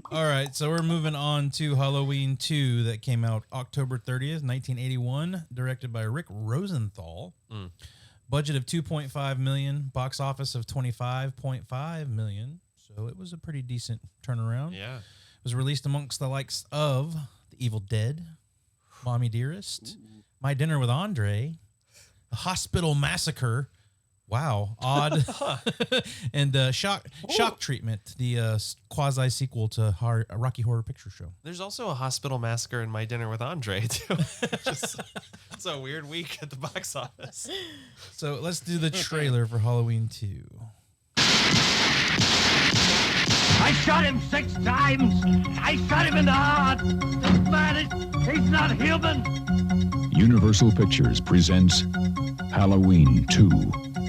All right, so we're moving on to Halloween 2 that came out October 30th, 1981, directed by Rick Rosenthal. Budget of $2.5 million, box office of $25.5 million. So it was a pretty decent turnaround. Yeah. It was released amongst the likes of The Evil Dead, Mommy Dearest, My Dinner with Andre, The Hospital Massacre. Wow, odd. And Shock Treatment, the quasi-sequel to Rocky Horror Picture Show. There's also a Hospital Massacre in My Dinner with Andre, too. It's a weird week at the box office. So let's do the trailer for Halloween 2. I shot him 6 times. I shot him in the heart. This man, he's not human. Universal Pictures presents Halloween 2.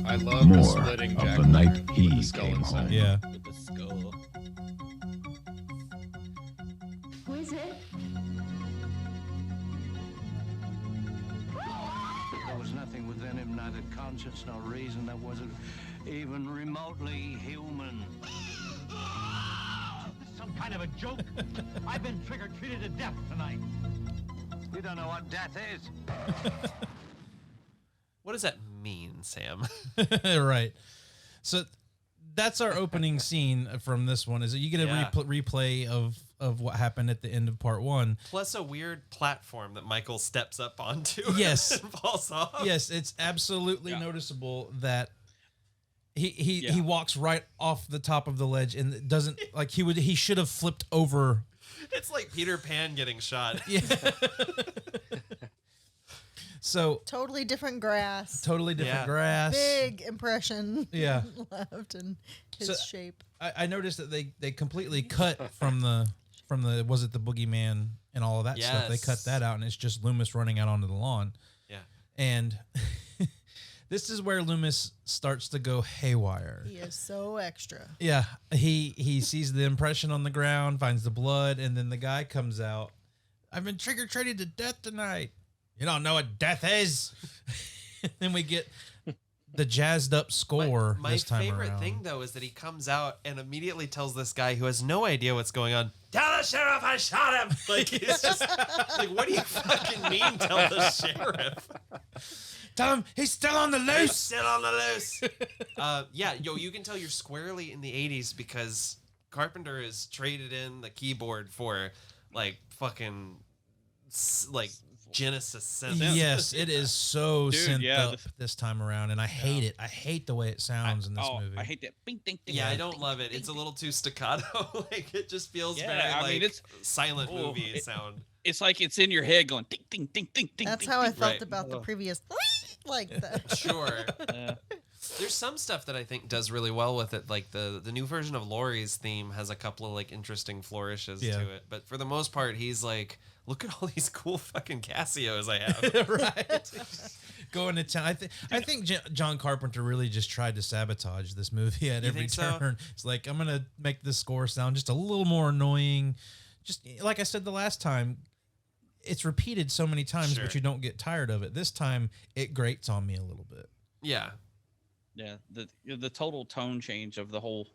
I love More the splitting of Jack the night Lantern he with the skull came inside. home. Yeah. With the skull. Who is it? There was nothing within him, neither conscience nor reason, that wasn't even remotely human. Some kind of a joke? I've been trigger-treated to death tonight. You don't know what death is. What does that mean, Sam? Right. So that's our opening scene from this one. Is that you get a replay of what happened at the end of part 1. Plus a weird platform that Michael steps up onto. Yes. And falls off. Yes, it's absolutely noticeable that he walks right off the top of the ledge and it doesn't like he should have flipped over. It's like Peter Pan getting shot. Yeah. So totally different grass. Totally different grass. Big impression. Yeah. Left in his shape. I noticed that they completely cut from the was it the boogeyman and all of that stuff. They cut that out and it's just Loomis running out onto the lawn. Yeah. And this is where Loomis starts to go haywire. He is so extra. Yeah. He sees the impression on the ground, finds the blood, and then the guy comes out. I've been trigger-treated to death tonight. You don't know what death is. Then we get the jazzed up score this time around. My favorite thing, though, is that he comes out and immediately tells this guy who has no idea what's going on, tell the sheriff I shot him. Like, he's just like, what do you fucking mean, tell the sheriff? Tell him he's still on the loose. He's still on the loose. You can tell you're squarely in the 80s because Carpenter has traded in the keyboard for, like, fucking, like, Genesis synth. Yes, it is so synthed up the this time around, and I hate it. I hate the way it sounds in this movie. I hate that. Bing, ding, ding, Yeah, I ding, don't ding, love it. ding, It's a ding. little too staccato. Like, it just feels very it's silent movie sound. It's like it's in your head going ding, ding, ding, ding, ding. That's ding, how I ding. felt Right. about the previous like that. Sure. There's some stuff that I think does really well with it. Like the new version of Laurie's theme has a couple of like interesting flourishes to it. But for the most part, he's like, look at all these cool fucking Casios I have. Right. Going to town. I think John Carpenter really just tried to sabotage this movie at every think turn. so? It's like, I'm going to make this score sound just a little more annoying. Just like I said the last time, it's repeated so many times, Sure. but you don't get tired of it. This time, it grates on me a little bit. Yeah. Yeah, the total tone change of the whole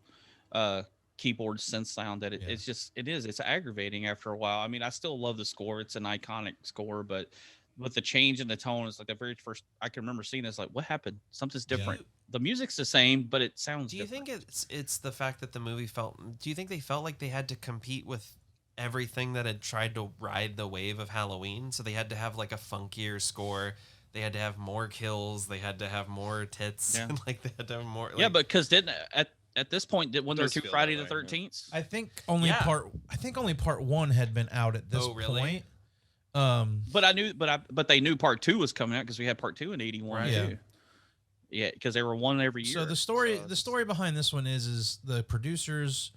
keyboard synth sound that it's aggravating after a while. I mean, I still love the score; it's an iconic score, but with the change in the tone, it's like the very first I can remember seeing this. Like, what happened? Something's different. Yeah. The music's the same, but it sounds. Do you different. think it's the fact that the movie do you think they felt like they had to compete with everything that had tried to ride the wave of Halloween? So they had to have like a funkier score. They had to have more kills. They had to have more tits. Yeah. Like they had to have more. Like, Yeah, but because at this point, when there were Does two feel Friday that the way, 13th, I think only part 1 had been out at this Oh, really? point. but they knew part 2 was coming out because we had part 2 in 81 Right. too. Yeah, because they were one every year. So the story behind this one is the producers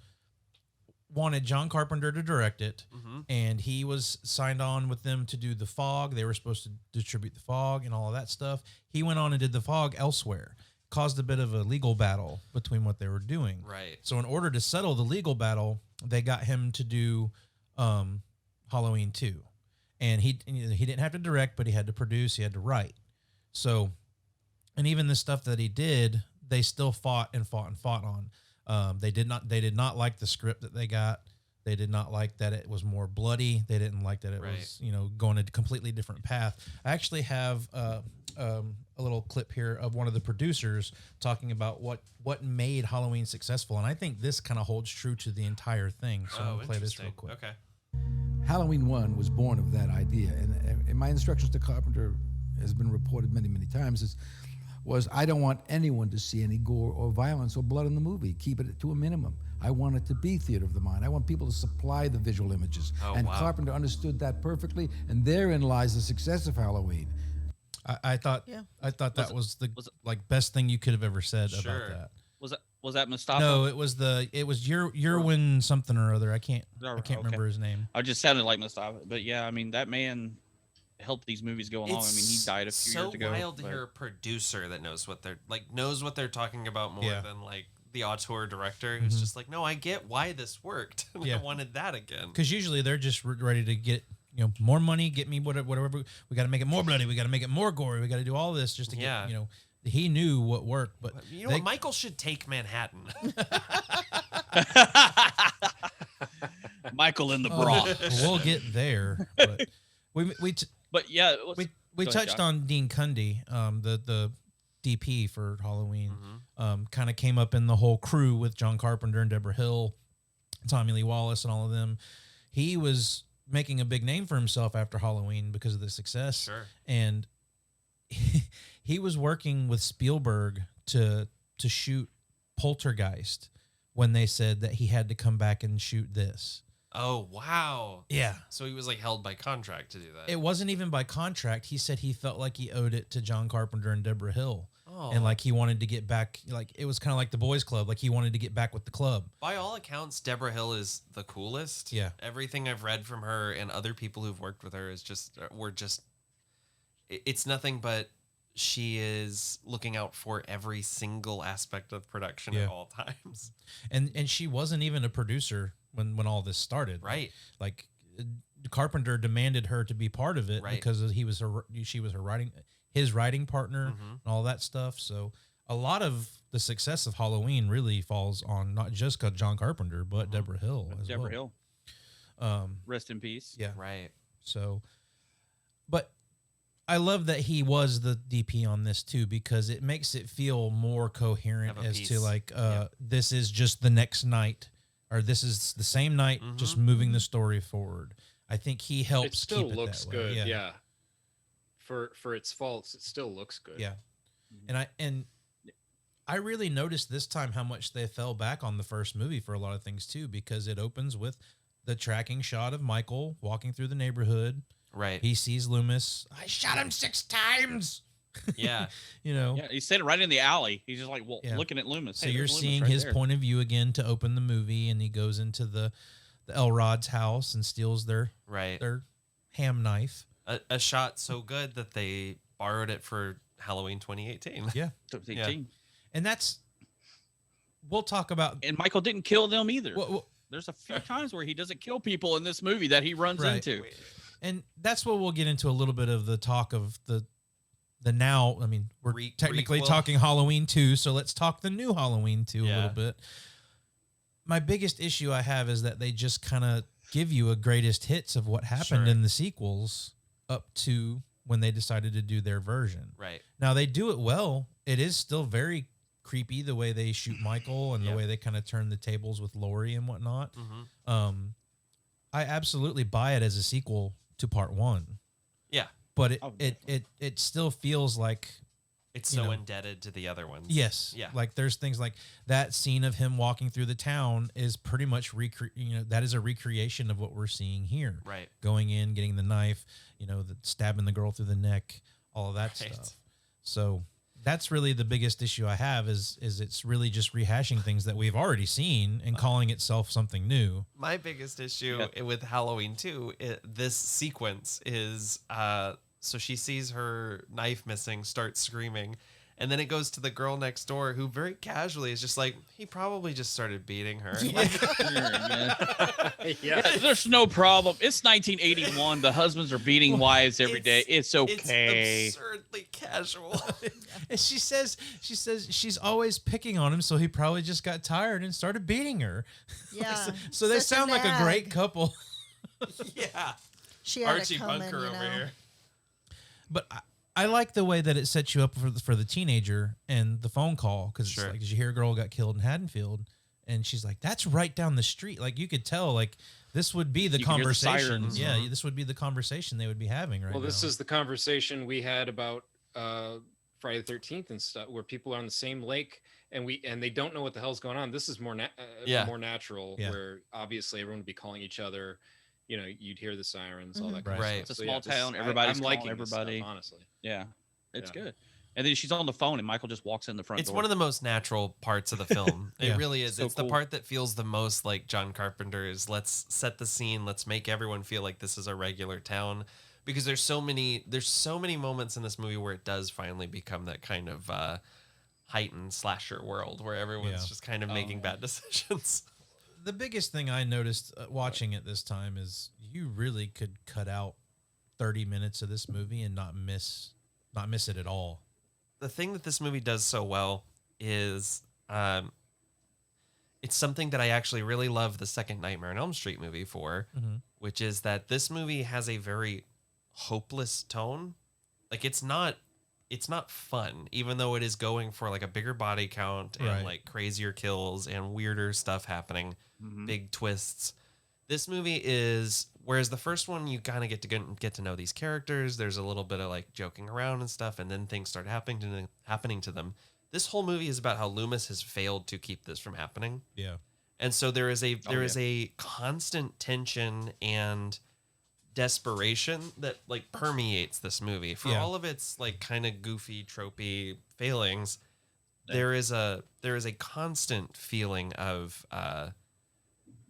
wanted John Carpenter to direct it, and he was signed on with them to do The Fog. They were supposed to distribute The Fog and all of that stuff. He went on and did The Fog elsewhere, caused a bit of a legal battle between what they were doing. Right. So in order to settle the legal battle, they got him to do Halloween 2. And he didn't have to direct, but he had to produce, he had to write. So, and even the stuff that he did, they still fought on. They did not like the script that they got. They did not like that it was more bloody. They didn't like that it was, going a completely different path. I actually have a little clip here of one of the producers talking about what made Halloween successful, and I think this kind of holds true to the entire thing. So I'm gonna play this real quick. Okay. Halloween 1 was born of that idea, and in my instructions to Carpenter has been reported many, many times was I don't want anyone to see any gore or violence or blood in the movie. Keep it to a minimum. I want it to be theater of the mind. I want people to supply the visual images. And Carpenter understood that perfectly, and therein lies the success of Halloween. I thought that was the best thing you could have ever said about that. Was that Mustafa? No, it was Yerwin something or other. I can't remember his name. I just sounded like Mustafa, but yeah, I mean that man helped these movies go along. I mean, he died a few years ago. It's so wild to hear a producer that knows what they're talking about more than like the auteur director who's just like, no, I get why this worked. I wanted that again. Because usually they're just ready to get more money, get me whatever. We got to make it more bloody. We got to make it more gory. We got to do all this just to get He knew what worked, but what? Michael should take Manhattan. Michael in the bra. We'll get there, but we touched on Dean Cundy, the DP for Halloween. Kind of came up in the whole crew with John Carpenter and Deborah Hill, Tommy Lee Wallace, and all of them. He was making a big name for himself after Halloween because of the success, and he was working with Spielberg to shoot Poltergeist when they said that he had to come back and shoot this. Oh, wow. Yeah. So he was like held by contract to do that. It wasn't even by contract. He said he felt like he owed it to John Carpenter and Deborah Hill. Oh. And like he wanted to get back, like it was kind of like the boys club. Like he wanted to get back with the club. By all accounts, Deborah Hill is the coolest. Yeah. Everything I've read from her and other people who've worked with her is it's nothing but she is looking out for every single aspect of production at all times. And she wasn't even a producer when all this started. Right. Like Carpenter demanded her to be part of it because she was his writing partner and all that stuff. So a lot of the success of Halloween really falls on not just John Carpenter, but Deborah Hill as well. Deborah Hill. Rest in peace. Yeah. Right. So, but I love that he was the DP on this too, because it makes it feel more coherent as to like, this is just the next night, or this is the same night, just moving the story forward. I think he helps. It still keep looks it that way. good. Yeah. For its faults, it still looks good. Yeah. And I really noticed this time how much they fell back on the first movie for a lot of things too, because it opens with the tracking shot of Michael walking through the neighborhood. Right. He sees Loomis. I shot him 6 times. Yeah. Yeah, he's sitting right in the alley. He's just like looking at Loomis. So you're seeing his point of view again to open the movie, and he goes into the Elrod's house and steals their ham knife. A shot so good that they borrowed it for Halloween 2018. Yeah. 2018. And we'll talk about. And Michael didn't kill them either. There's a few times where he doesn't kill people in this movie that he runs into. And that's what we'll get into a little bit of the talk of the now. I mean, we're technically talking Halloween 2, so let's talk the new Halloween 2 a little bit. My biggest issue I have is that they just kind of give you a greatest hits of what happened in the sequels up to when they decided to do their version. Right. Now, they do it well. It is still very creepy the way they shoot Michael and the way they kind of turn the tables with Laurie and whatnot. I absolutely buy it as a sequel to part 1. Yeah. But it still feels like it's so indebted to the other ones. Yes. Yeah. Like there's things like that scene of him walking through the town is pretty much that is a recreation of what we're seeing here. Right. Going in, getting the knife, stabbing the girl through the neck, all of that stuff. So that's really the biggest issue I have is it's really just rehashing things that we've already seen and calling itself something new. My biggest issue with Halloween 2, this sequence is so she sees her knife missing, starts screaming, and then it goes to the girl next door who very casually is just like, he probably just started beating her. There's no problem. It's 1981. The husbands are beating wives every day. It's okay. It's absurdly casual. And she says she's always picking on him, so he probably just got tired and started beating her. Yeah. So they Such a sound like a great nag. couple. Yeah. She had Archie it coming, Bunker you over know? here. But I like the way that it sets you up for the teenager and the phone call, because Sure. it's like, 'cause you hear a girl got killed in Haddonfield, and she's like, "That's right down the street." Like you could tell, like this would be the You can hear the conversation. sirens. Yeah, this would be the conversation they would be having right Well, now. this is the conversation we had about Friday the 13th and stuff, where people are on the same lake and they don't know what the hell's going on. This is more more natural, Yeah. where obviously everyone would be calling each other. You know, you'd hear the sirens, all that Right. kind Right. of It's a stuff. small this- town. Everybody's I'm calling liking this stuff, everybody. honestly. Yeah, it's Yeah. good. And then she's on the phone, and Michael just walks in the front It's door. one of the most natural parts of the film. It Yeah. really is. So It's the cool. part that feels the most like John Carpenter's. Let's set the scene. Let's make everyone feel like this is a regular town. Because there's so many moments in this movie where it does finally become that kind of heightened slasher world where everyone's Yeah. just kind of making bad decisions. The biggest thing I noticed watching it this time is you really could cut out 30 minutes of this movie and not miss it at all. The thing that this movie does so well is it's something that I actually really love the second Nightmare on Elm Street movie for, which is that this movie has a very hopeless tone. Like it's not fun, even though it is going for like a bigger body count and Right. like crazier kills and weirder stuff happening, big twists. This movie is, whereas the first one you kind of get to know these characters. There's a little bit of like joking around and stuff, and then things start happening to them. This whole movie is about how Loomis has failed to keep this from happening. Yeah. And so there is a constant tension and desperation that like permeates this movie for Yeah. all of its like kind of goofy, tropey failings. There is a constant feeling of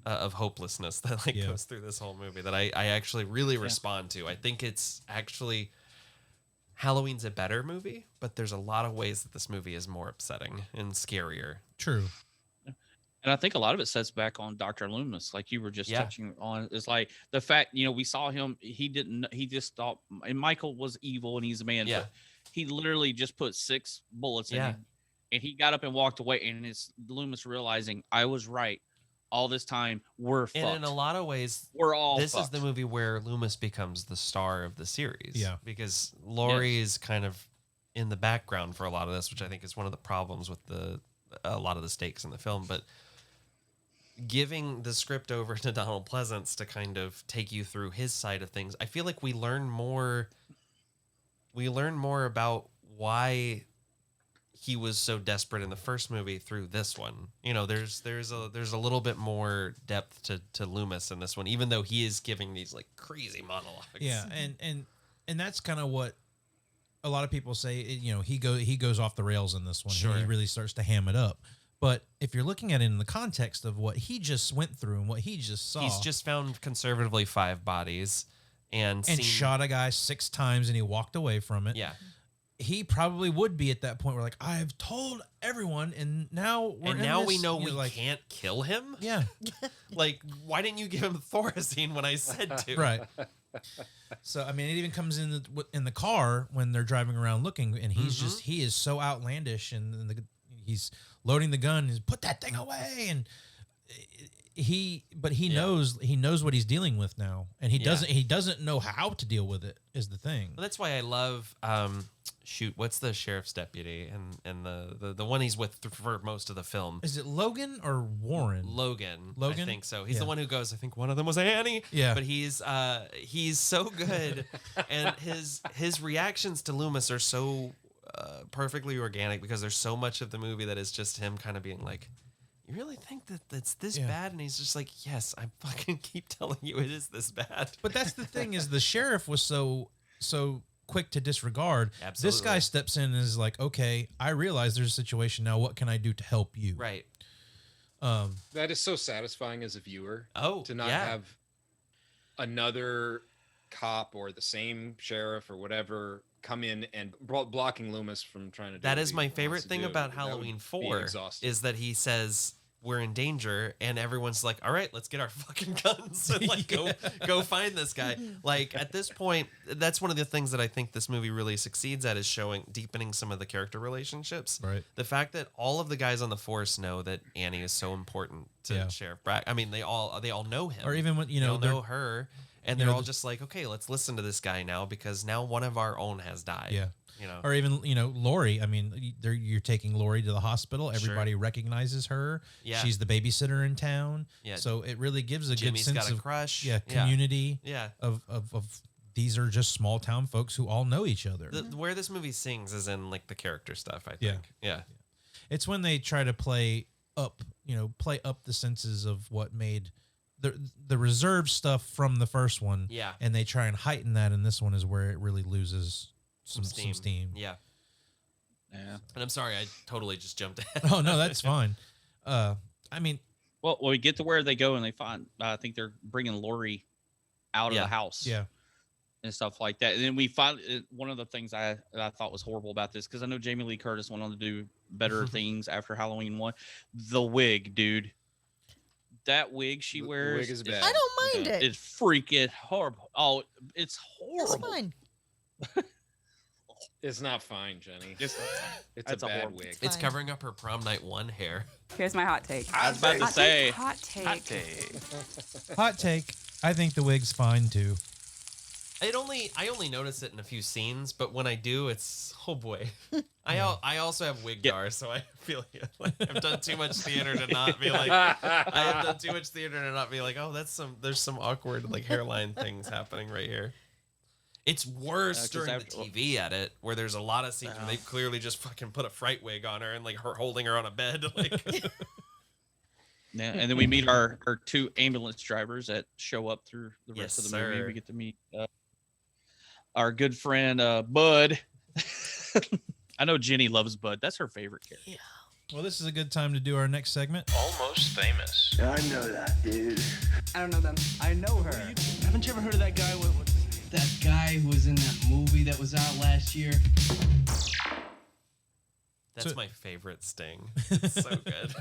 hopelessness that like Yeah. goes through this whole movie that I actually really respond to. I think it's actually Halloween's a better movie, but there's a lot of ways that this movie is more upsetting and scarier. True. And I think a lot of it sets back on Dr. Loomis, like you were just Yeah. touching on. It's like the fact, we saw him, he just thought, and Michael was evil and he's a man. Yeah. But he literally just put 6 bullets in Yeah. him. And he got up and walked away. And it's Loomis realizing, I was right. All this time, we're fucked. And in a lot of ways, We're all this fucked. is the movie where Loomis becomes the star of the series. Yeah. Because Laurie is kind of in the background for a lot of this, which I think is one of the problems with a lot of the stakes in the film. But giving the script over to Donald Pleasance to kind of take you through his side of things, I feel like we learn more about why he was so desperate in the first movie through this one. There's a little bit more depth to Loomis in this one, even though he is giving these like crazy monologues. Yeah, and that's kind of what a lot of people say. He goes off the rails in this one. Sure. He really starts to ham it up. But if you're looking at it in the context of what he just went through and what he just saw, He's just found conservatively 5 bodies and seen, shot a guy 6 times and he walked away from it. Yeah. He probably would be at that point where like, I've told everyone and now we're And in now this, we know you we like, can't kill him. Yeah. Like, why didn't you give him Thorazine when I said to? Right. So I mean, it even comes in the car when they're driving around looking, and he's he is so outlandish, and he's loading the gun. He's put that thing away, and he knows what he's dealing with now, and he doesn't know how to deal with it. Is the thing. Well, that's why I love what's the sheriff's deputy and the one he's with for most of the film. Is it Logan or Warren? Logan, I Logan? think so. He's Yeah. the one who goes, I think one of them was Annie. Yeah. But he's so good, and his reactions to Loomis are so perfectly organic because there's so much of the movie that is just him kind of being like, you really think that it's this bad? And he's just like, yes, I fucking keep telling you it is this bad. But that's the thing is the sheriff was so quick to disregard. Absolutely. This guy steps in and is like, okay, I realize there's a situation now. What can I do to help you? Right. That is so satisfying as a viewer. Oh, to not yeah. have another cop or the same sheriff or whatever come in and blocking Loomis from trying to do That what is he my wants favorite to thing do. about That would Halloween be 4 exhausting. is that he says, we're in danger, and everyone's like, all right, let's get our fucking guns and like go find this guy. Like at this point, that's one of the things that I think this movie really succeeds at, is deepening some of the character relationships. Right. The fact that all of the guys on the force know that Annie is so important to Sheriff Brack. I mean, they all know him, or even when they all know her, and they're all just like, okay, let's listen to this guy now, because now one of our own has died. Yeah. You know, or even Lori. I mean, you're taking Lori to the hospital. Everybody recognizes her. Yeah. She's the babysitter in town. Yeah. So it really gives a Jimmy's good sense got a of crush. community. Yeah. Of these are just small town folks who all know each other. Where this movie sings is in like the character stuff, I think. Yeah. It's when they try to play up the senses of what made the reserved stuff from the first one. Yeah. And they try and heighten that in this one, is where it really loses some steam. Yeah. Yeah. And I'm sorry, I totally just jumped ahead. Oh no, that's fine. I mean, well, we get to where they go and they find, I think they're bringing Lori out of the house. Yeah. And stuff like that. And then we find one of the things I thought was horrible about this, because I know Jamie Lee Curtis went on to do better things after Halloween 1. The wig, dude. That wig she wears. The wig is bad. I don't mind it. It's freaking horrible. Oh, it's horrible. It's fine. It's not fine, Jenny. It's That's a a bad horrible- wig. It's covering up her prom night 1 hair. Here's my hot take. I was about to say. Hot take. hot take. I think the wig's fine too. I only notice it in a few scenes, but when I do, it's oh boy. I also have wig dar, so I feel like I've done too much theater to not be like oh, there's some awkward like hairline things happening right here. It's worse during the TV edit, where there's a lot of scenes where they've clearly just fucking put a fright wig on her and like her holding her on a bed. Like, Yeah, and then we meet our 2 ambulance drivers that show up through the rest Yes, of the movie. sir. We get to meet our good friend Bud. I know Jenny loves Bud. That's her favorite character. Yeah. Well, this is a good time to do our next segment. Almost Famous. I know that, dude. I don't know them. I know her. Haven't you ever heard of that guy? That guy who was in that movie that was out last year? that's my favorite Sting. It's so good.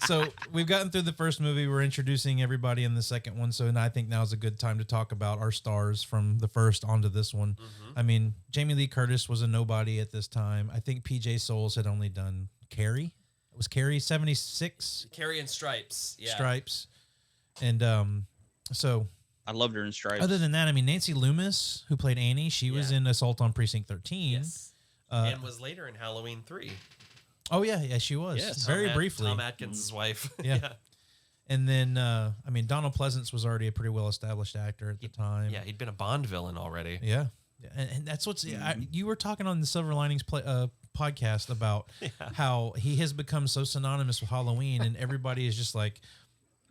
So we've gotten through the first movie. We're introducing everybody in the second one. So I think now is a good time to talk about our stars from the first onto this one. Mm-hmm. I mean, Jamie Lee Curtis was a nobody at this time. I think PJ Souls had only done Carrie. It was Carrie 76? Carrie and Stripes. Yeah. Stripes. And so I loved her in Stripes. other than that, I mean, Nancy Loomis, who played Annie, she was in Assault on Precinct 13. Yes. And was later in Halloween 3. Oh, yeah, she was. Yes. Very briefly. Tom Atkins' wife. Yeah. And then, I mean, Donald Pleasance was already a pretty well-established actor at the time. Yeah, he'd been a Bond villain already. Yeah. And that's what's... you were talking on the Silver Linings podcast about how he has become so synonymous with Halloween, and everybody is just like,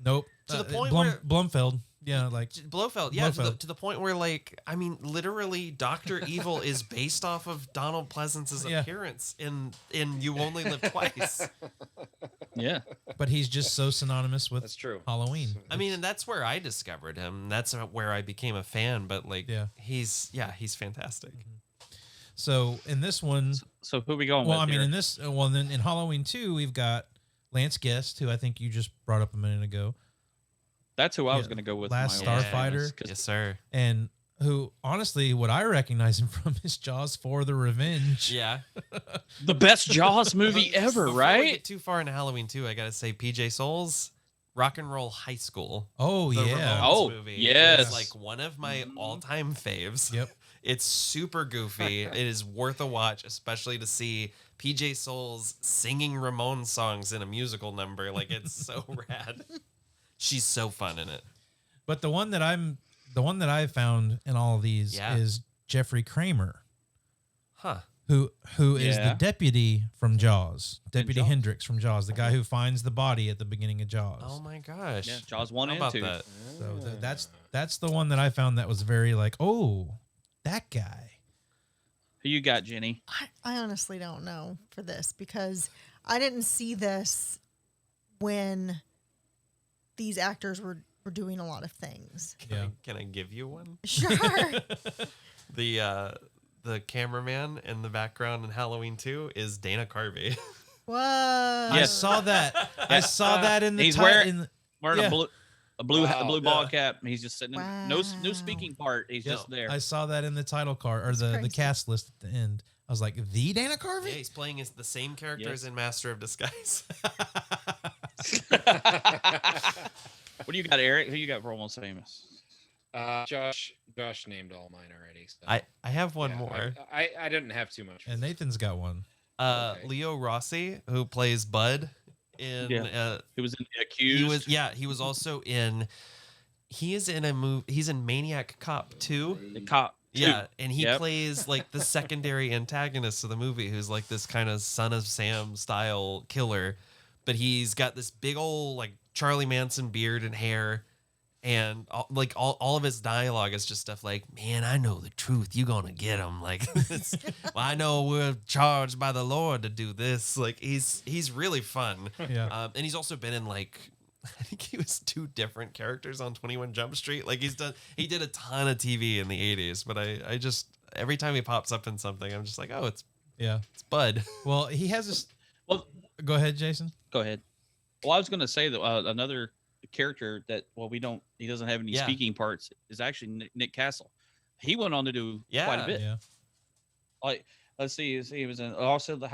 nope. To the point where... Blumfeld. Yeah, like... Blofeld. Yeah, to the point where, like, I mean, literally, Dr. Evil is based off of Donald Pleasance's appearance in You Only Live Twice. Yeah. But he's just so synonymous with That's true. Halloween. I mean, and that's where I discovered him. That's where I became a fan, but, like, he's fantastic. So, in this one... So who we going well, with I mean, here? then in Halloween 2, we've got Lance Guest, who I think you just brought up a minute ago. That's who I was going to go with. Last my own Starfighter. famous, Yes, sir. And who, honestly, what I recognize him from is Jaws 4: The Revenge. Yeah. The best Jaws movie ever, Before right? we get too far into Halloween 2, I got to say, PJ Souls, Rock and Roll High School. Oh, The yeah. Ramones movie yes. is like one of my all-time faves. Yep. It's super goofy. It is worth a watch, especially to see PJ Souls singing Ramones songs in a musical number. Like, it's so rad. She's so fun in it. But the one that I found in all of these is Jeffrey Kramer. Huh. Who is the deputy from Jaws. Deputy Hendricks from Jaws, the guy who finds the body at the beginning of Jaws. Oh my gosh. Yeah, Jaws 1 and 2. That? So that's the one that I found that was very like, oh, that guy. Who you got, Jenny? I honestly don't know for this, because I didn't see this when these actors were doing a lot of things. Can I give you one? Sure. The cameraman in the background in Halloween 2 is Dana Carvey. Whoa. I saw that. I saw that in the He's title. wearing a blue ball yeah. cap. And he's just sitting in no speaking part. He's just there. I saw that in the title card or the cast list at the end. I was like, the Dana Carvey? Yeah, he's playing the same character as in Master of Disguise. What do you got, Eric? Who you got for Almost Famous? Josh named all mine already. So. I have one more. I didn't have too much. And Nathan's got one. Okay. Leo Rossi, who plays Bud in he was in The Accused. He was also in he is in a movie. He's in Maniac Cop 2. The Cop 2. Yeah, and he plays like the secondary antagonist of the movie, who's like this kind of Son of Sam style killer, but he's got this big old like Charlie Manson beard and hair, and all of his dialogue is just stuff like, "Man, I know the truth. You gonna get him." Like, I know we're charged by the Lord to do this. Like, he's really fun. Yeah, and he's also been in like, I think he was 2 different characters on 21 Jump Street. Like he did a ton of TV in the 80s, but I just, every time he pops up in something, I'm just like, oh, it's Bud. Well, he has this. Well, go ahead, Jason. Go ahead. Well, I was going to say that another character that, he doesn't have any speaking parts is actually Nick Castle. He went on to do quite a bit. Yeah. Like, let's see, he was in also the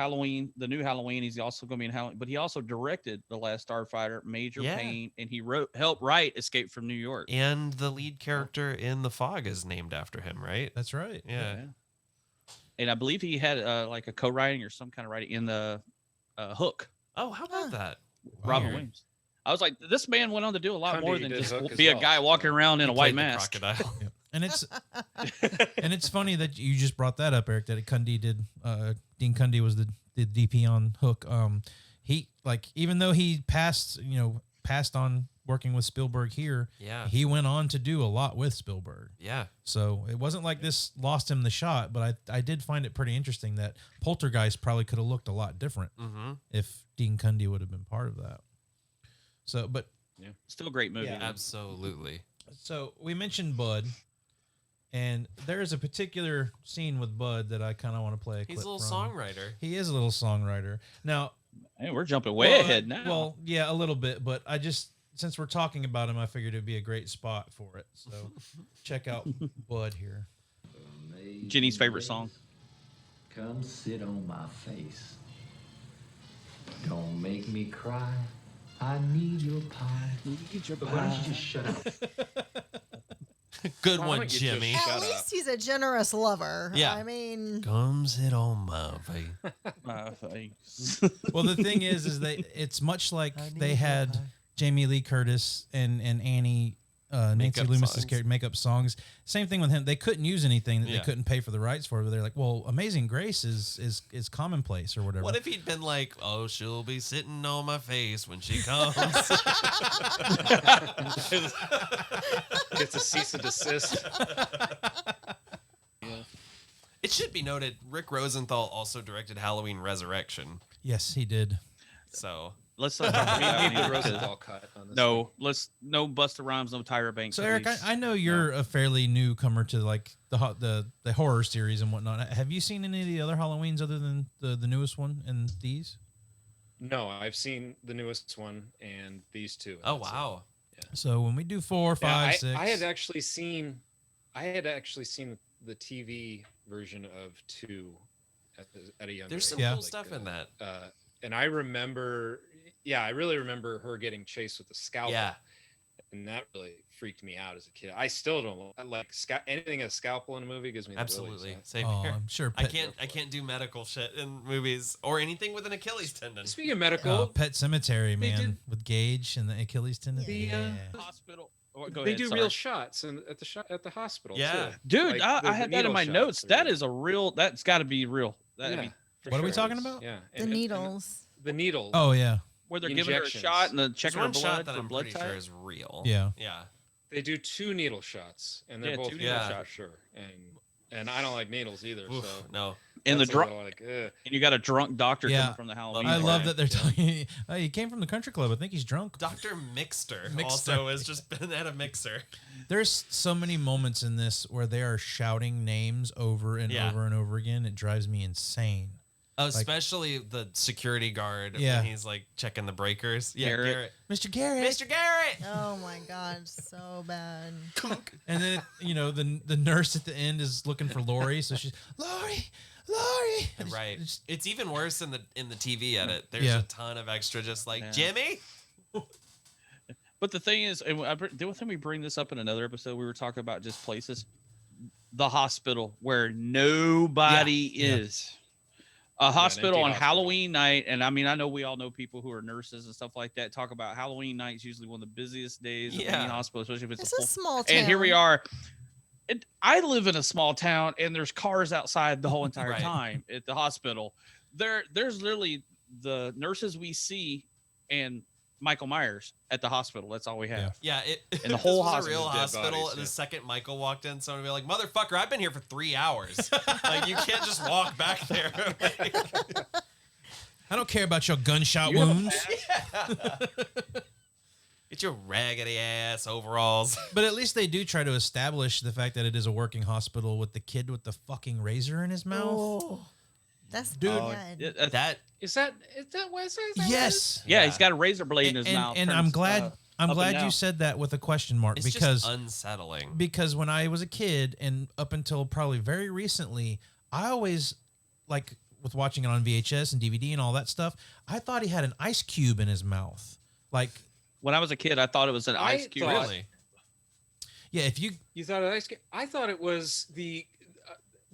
new Halloween. He's also going to be in Halloween, but he also directed The Last Starfighter, Major Payne, and he helped write Escape from New York. And the lead character in The Fog is named after him, right? That's right. Yeah. And I believe he had like a co-writing or some kind of writing in the Hook. Oh, how about that? Robin Williams. I was like, this man went on to do a lot more than just be a guy walking around in a white mask. Crocodile. And it's funny that you just brought that up, Eric. That Dean Cundy was the DP on Hook. He even though he passed on working with Spielberg here. Yeah. He went on to do a lot with Spielberg. Yeah. So it wasn't like this lost him the shot, but I did find it pretty interesting that Poltergeist probably could have looked a lot different if Dean Cundy would have been part of that. So, but still a great movie. Yeah, absolutely. So we mentioned Bud, and there is a particular scene with Bud that I kind of want to play. He's a little songwriter. He is a little songwriter. Now, hey, we're jumping way ahead now. Well, yeah, a little bit, but since we're talking about him, I figured it'd be a great spot for it. So check out Bud here. Jenny's favorite song. Come sit on my face. Don't make me cry. I need your pie. But why don't you just shut up? Good one, Jimmy. At least he's a generous lover. Yeah. I mean, come sit on my face. My face. Well, the thing is it's much like they had Jamie Lee Curtis and Annie, Nancy Loomis's character, make up songs. Same thing with him. They couldn't use anything that they couldn't pay for the rights for. But they're like, well, Amazing Grace is commonplace or whatever. What if he'd been like, oh, she'll be sitting on my face when she comes? Gets a cease and desist. It should be noted, Rick Rosenthal also directed Halloween Resurrection. Yes, he did. So let's we need the Rosenthal cut on this. No Busta Rhymes, no Tyra Banks. So Eric, I know you're a fairly newcomer to like the horror series and whatnot. Have you seen any of the other Halloweens other than the newest one and these? No, I've seen the newest one and these two. Oh wow! Yeah. So when we do 4, 5, 6, I had actually seen the TV version of 2 at a young age. There's some cool stuff in that. And I remember, I really remember her getting chased with a scalpel. Yeah. And that really freaked me out as a kid. I still don't like anything a scalpel in a movie gives me the absolutely willies, same here. I'm sure. I can't do medical shit in movies or anything with an Achilles tendon. Speaking of medical, Pet Cemetery, man, with Gage and the Achilles tendon. The hospital. They do real shots at the hospital. Yeah, too. Dude, Like, I had that in my notes. That is a real. That's got to be real. What are we talking about? Yeah, the needles. The needle. Oh yeah. Where they're giving her a shot and then checking her blood shot that for I'm blood pretty type. sure is real. Yeah. Yeah. They do 2 needle shots, and they're both 2 needle shots, sure. And I don't like needles either. Oof, so no. And the drunk, and you got a drunk doctor coming from the Halloween. I love that they're talking. He came from the country club. I think he's drunk. Dr. Mixter also has just been at a mixer. There's so many moments in this where they are shouting names over and over and over again. It drives me insane. Especially the security guard when he's like checking the breakers. Yeah, Garrett. Mr. Garrett. Mr. Garrett. Oh my God, so bad. And then, the nurse at the end is looking for Lori. So she's, Lori. Right. It's even worse in the TV edit. There's a ton of extra just like, Jimmy. But the thing is, and didn't we bring this up in another episode? We were talking about just places, the hospital where nobody is. A hospital on Halloween night, and I mean, I know we all know people who are nurses and stuff like that. Talk about Halloween night is usually one of the busiest days of any hospital, especially if it's a small town. And here we are. I live in a small town, and there's cars outside the whole entire time at the hospital. There's literally the nurses we see, and Michael Myers at the hospital. That's all we have. Yeah, and the whole hospital. A real hospital. And the second Michael walked in, someone would be like, "Motherfucker, I've been here for 3 hours. Like, you can't just walk back there." I don't care about your gunshot wounds. Get your raggedy ass overalls. But at least they do try to establish the fact that it is a working hospital with the kid with the fucking razor in his mouth. Oh, that's dude. That is that Wesley? Yes. Yeah, he's got a razor blade in his mouth. And I'm glad you said that with a question mark, it's because just unsettling. Because when I was a kid and up until probably very recently, I always, like with watching it on VHS and DVD and all that stuff, I thought he had an ice cube in his mouth. Like when I was a kid, I thought it was an ice cube. Really? Yeah, if you thought it was ice cube, I thought it was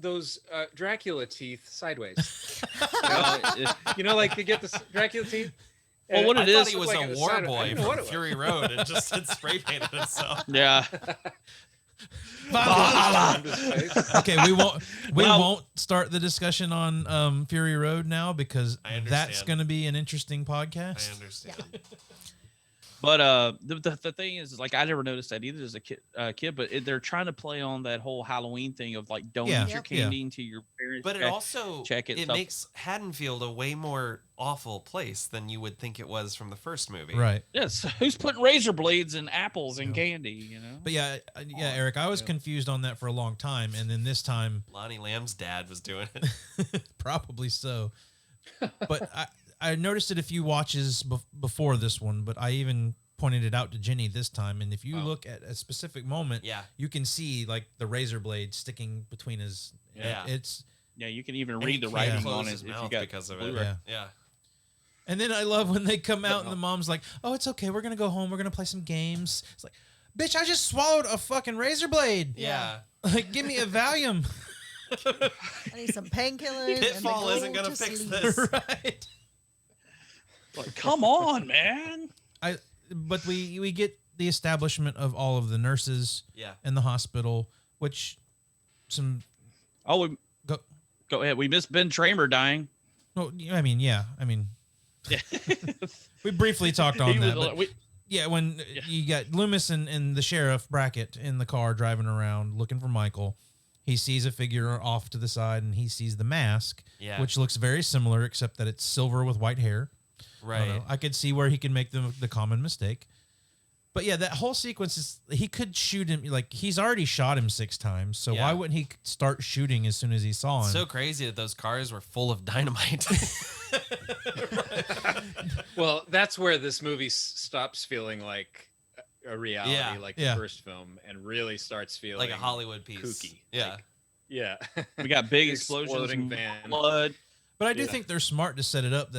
those Dracula teeth sideways. Like you get the Dracula teeth. Well, what I it is, thought he was a war boy from Fury Road and just had spray painted himself. Yeah. Okay, we won't start the discussion on Fury Road now because that's going to be an interesting podcast. I understand. But the thing is, like, I never noticed that either as a kid. But they're trying to play on that whole Halloween thing of like, don't eat your candy to your parents. But it also it makes Haddonfield a way more awful place than you would think it was from the first movie. Right. Yes. Who's putting razor blades and apples and candy? But yeah, Eric, I was confused on that for a long time, and then this time, Lonnie Lamb's dad was doing it. Probably so. But I noticed it a few watches before this one, but I even pointed it out to Jenny this time. And if you look at a specific moment, you can see like the razor blade sticking between his. Yeah, you can even And read he the can't writing close on it his if you mouth got because of it. Yeah. And then I love when they come out and the mom's like, "Oh, it's okay. We're gonna go home. We're gonna play some games." It's like, bitch, I just swallowed a fucking razor blade. Yeah. Like, give me a Valium. I need some painkillers. Pitfall isn't gonna fix this. Right. Like, come on, man. But we get the establishment of all of the nurses in the hospital, which go ahead. We missed Ben Tramer dying. Well, I mean, we briefly talked on that. When you got Loomis and the sheriff Brackett in the car driving around looking for Michael, he sees a figure off to the side and he sees the mask, which looks very similar except that it's silver with white hair. Right. I could see where he could make the common mistake. But yeah, that whole sequence is, he could shoot him, like he's already shot him 6 times. So why wouldn't he start shooting as soon as he saw him? It's so crazy that those cars were full of dynamite. Well, that's where this movie stops feeling like a reality, like the first film, and really starts feeling like a Hollywood piece. Kooky. Yeah. We got big explosions and blood. But I do think they're smart to set it up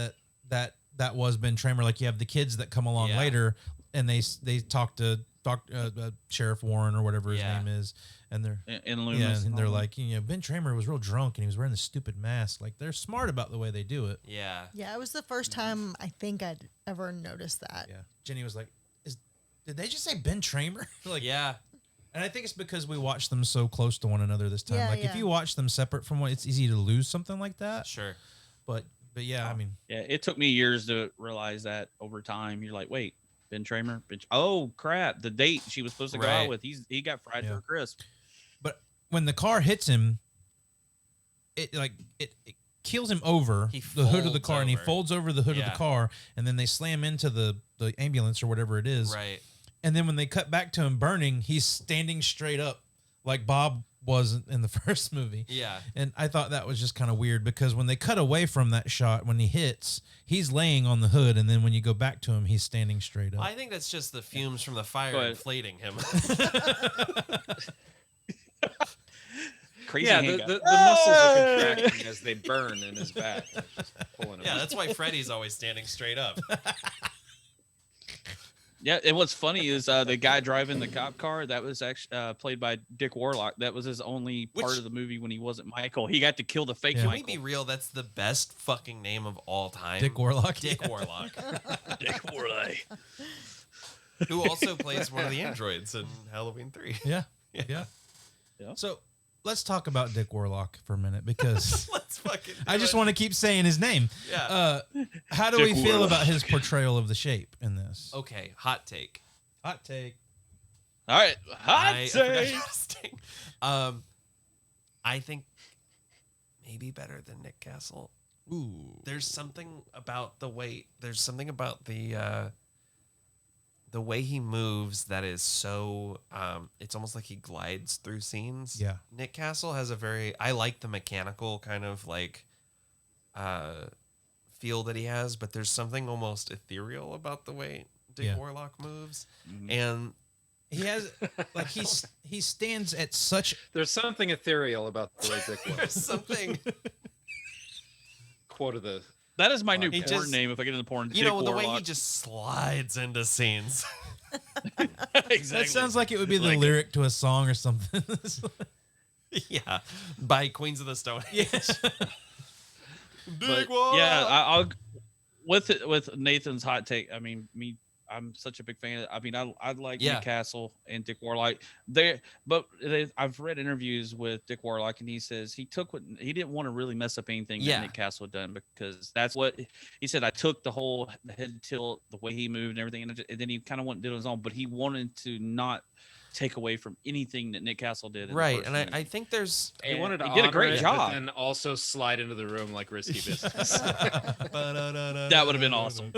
that was Ben Tramer. Like you have the kids that come along later, and they talk to Sheriff Warren or whatever his name is, and they're Loomis. and they're like, Ben Tramer was real drunk and he was wearing the stupid mask. Like they're smart about the way they do it. Yeah. Yeah, it was the first time I think I'd ever noticed that. Yeah. Jenny was like, did they just say Ben Tramer? Like, yeah. And I think it's because we watched them so close to one another this time. Yeah, if you watch them separate from one, it's easy to lose something like that. Sure. But yeah, I mean. Yeah, it took me years to realize that over time. You're like, wait, Ben Tramer? Oh, crap. The date she was supposed to go out with, he got fried for a crisp. But when the car hits him, it keels him over the hood of the car, and he folds over the hood of the car, and then they slam into the ambulance or whatever it is. Right. And then when they cut back to him burning, he's standing straight up like Bob wasn't in the first movie. Yeah. And I thought that was just kind of weird because when they cut away from that shot, when he hits, he's laying on the hood. And then when you go back to him, he's standing straight up. I think that's just the fumes from the fire inflating him. Crazy. Yeah, the muscles are contracting as they burn in his back. Just pulling him Yeah, up. that's why Freddy's always standing straight up. Yeah, and what's funny is the guy driving the cop car, that was actually played by Dick Warlock. That was his only part of the movie when he wasn't Michael. He got to kill the fake Can Michael. we be real? That's the best fucking name of all time. Dick Warlock. Dick Warlock. Dick Warlock. Who also plays one of the androids in Halloween 3. Yeah. Yeah. So let's talk about Dick Warlock for a minute because Let's fucking I just want to keep saying his name. Yeah. How do Dick we feel Warlock. about his portrayal of the shape in this? Okay, hot take. Hot take. All right, I forgot to sting. I think maybe better than Nick Castle. Ooh. There's something about the way the way he moves that is so it's almost like he glides through scenes. Yeah. Nick Castle has I like the mechanical kind of like feel that he has, but there's something almost ethereal about the way Dick Warlock moves. And he has like he stands at such There's something ethereal about the way Dick there's looks. something Quote of the That is my new He porn just- name if I get into porn. you Dick know, the way he Warlock. just slides into scenes. Exactly. That sounds like it would be the Like it. lyric to a song or something. Yeah. By Queens of the Stone Age. But, yeah, I'll with Nathan's hot take. I mean, I'm such a big fan. I mean, I like Nick Castle and Dick Warlock. I've read interviews with Dick Warlock, and he says he didn't want to really mess up anything that Nick Castle had done because that's what he said. I took the whole head tilt, the way he moved, and everything, and then he kind of went and did it on his own. But he wanted to not take away from anything that Nick Castle did. Right, and I think there's he wanted to he did a great honor it, job, but then also slide into the room like risky business. that would have been awesome.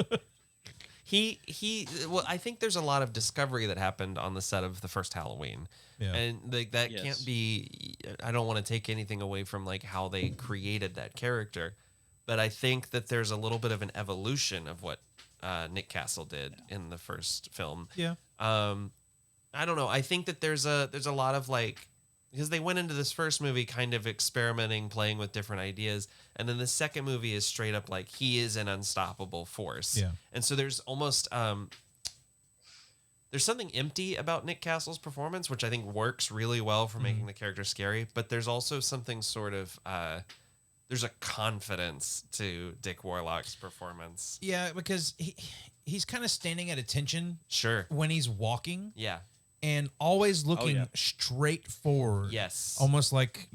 Well, I think there's a lot of discovery that happened on the set of the first Halloween. Yeah. And that can't be, I don't want to take anything away from like how they created that character, but I think that there's a little bit of an evolution of what Nick Castle did in the first film. Yeah. I don't know. I think that there's a lot of like, because they went into this first movie kind of experimenting, playing with different ideas. And then the second movie is straight up like he is an unstoppable force. Yeah. And so there's almost there's something empty about Nick Castle's performance, which I think works really well for making the character scary. But there's also something sort of there's a confidence to Dick Warlock's performance. Yeah, because he's kind of standing at attention. Sure. When he's walking. Yeah. And always looking straight forward. Yes. Almost like,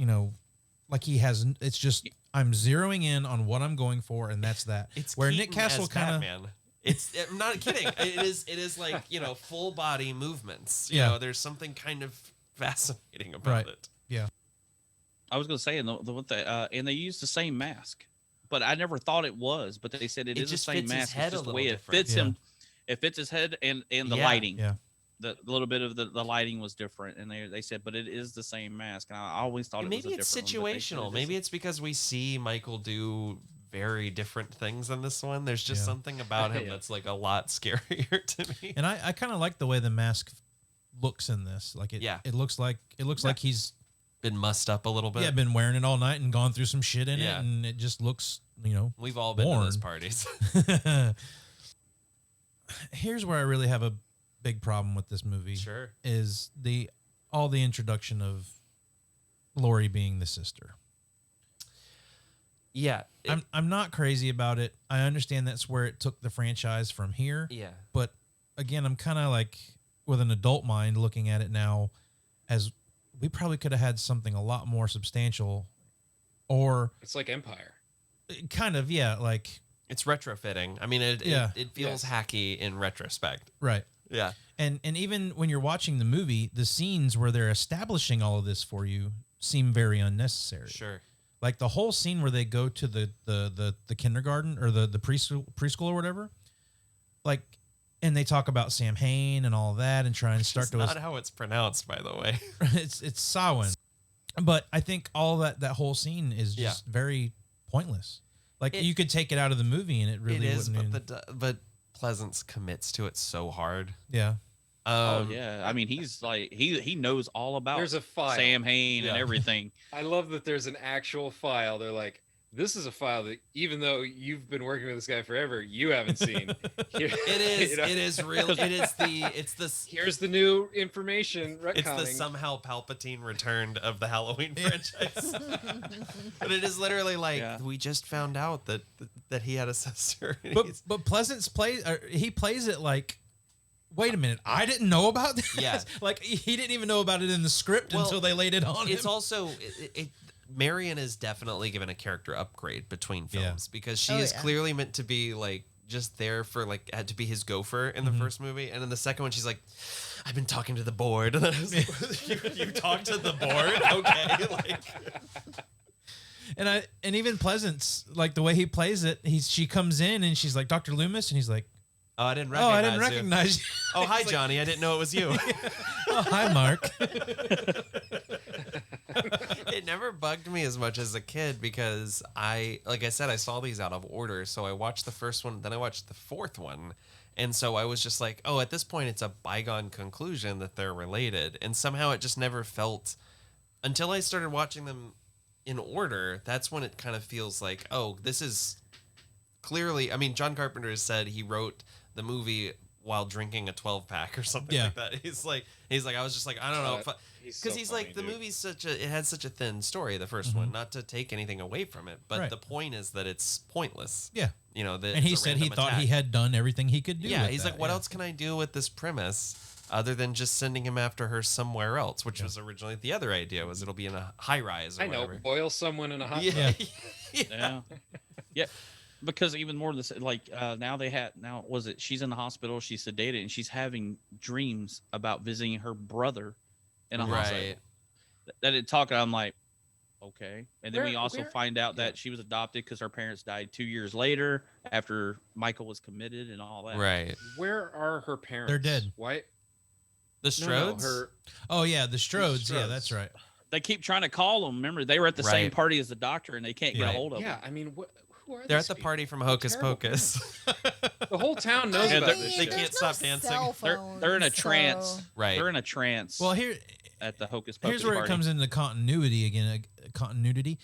like he has, it's just, I'm zeroing in on what I'm going for, and that's that. It's where Keaton Nick Castle as kind of. Batman. I'm not kidding. It is like, full body movements. You Yeah. know, there's something kind of fascinating about it. Yeah. I was going to say, and they used the same mask, but I never thought it was. But they said it is the just same fits his mask. head It's just a the little way it different. fits him. It fits his head and the Yeah. lighting. Yeah. The little bit of the lighting was different, and they said, but it is the same mask. And I always thought Maybe it was it's a different one, but they said situational. it Maybe isn't. it's because we see Michael do very different things in this one. There's just something about him that's like a lot scarier to me. And I kind of like the way the mask looks in this. Like it looks like he's been mussed up a little bit. Yeah, been wearing it all night and gone through some shit in it, Yeah. and it just looks, We've all been to those worn. parties. Here's where I really have a big problem with this movie. Sure. Is all the introduction of Lori being the sister. Yeah. I'm not crazy about it. I understand that's where it took the franchise from here. Yeah. But again, I'm kind of like with an adult mind looking at it now as we probably could have had something a lot more substantial, or It's like Empire. kind of, yeah, like It's retrofitting. I mean, it feels hacky in retrospect. right. Yeah. And even when you're watching the movie, the scenes where they're establishing all of this for you seem very unnecessary. Sure. Like the whole scene where they go to the kindergarten or the preschool or whatever, like, and they talk about Sam Hain and all that and try and start It's to. not how it's pronounced, by the way. It's Samhain. But I think all that whole scene is just very pointless. Like you could take it out of the movie and it really wouldn't. But Pleasance commits to it so hard. Yeah. I mean, he's like he knows all about there's a file. Sam Hain and everything. I love that there's an actual file. They're like, this is a file that even though you've been working with this guy forever, you haven't seen. It is real. It's this. Here's the new information. It's the somehow Palpatine returned of the Halloween franchise. But it is literally like we just found out that he had a sister. But Pleasance plays it like, wait a minute, I didn't know about this. Yeah, like he didn't even know about it in the script until they laid it on. It's him. Also Marion is definitely given a character upgrade between films because she is clearly meant to be like just there for like had to be his gopher in the first movie, and in the second one she's like, I've been talking to the board, and then I was like, you talked to the board, okay, like. And even Pleasance, like the way he plays it, she comes in and she's like, Dr. Loomis, and he's like, oh, I didn't recognize you. Oh, hi, Johnny. I didn't know it was you. Oh, hi, Mark. It never bugged me as much as a kid because like I said, I saw these out of order. So I watched the first one, then I watched the fourth one. And so I was just like, oh, at this point, it's a bygone conclusion that they're related. And somehow it just never felt, until I started watching them in order, that's when it kind of feels like, oh, this is clearly, I mean, John Carpenter has said he wrote the movie while drinking a 12-pack or something like that. He's like, I was just like, I don't know. Because he's like, the movie's it had such a thin story, the first one, not to take anything away from it. But the point is that it's pointless. Yeah. You know, and he said he thought he had done everything he could do. Yeah. He's like, what else can I do with this premise other than just sending him after her somewhere else, which was originally the other idea was it'll be in a high rise or whatever. Boil someone in a hot Yeah. Yeah. Because even more this, like now was it? She's in the hospital. She's sedated, and she's having dreams about visiting her brother in a hospital. That it talking. I'm like, okay. And then we also find out that she was adopted because her parents died 2 years later after Michael was committed and all that. Right. Where are her parents? They're dead. Why? The Strodes. Oh yeah, the Strodes. Yeah, that's right. They keep trying to call them. Remember, they were at the same party as the doctor, and they can't get a hold of them. Yeah, I mean, they're at the party from Hocus Pocus. The whole town knows about this. They can't stop dancing. They're in a trance. Right. They're in a trance. Well, here at the Hocus Pocus here's where party. it comes into continuity again. Continuity.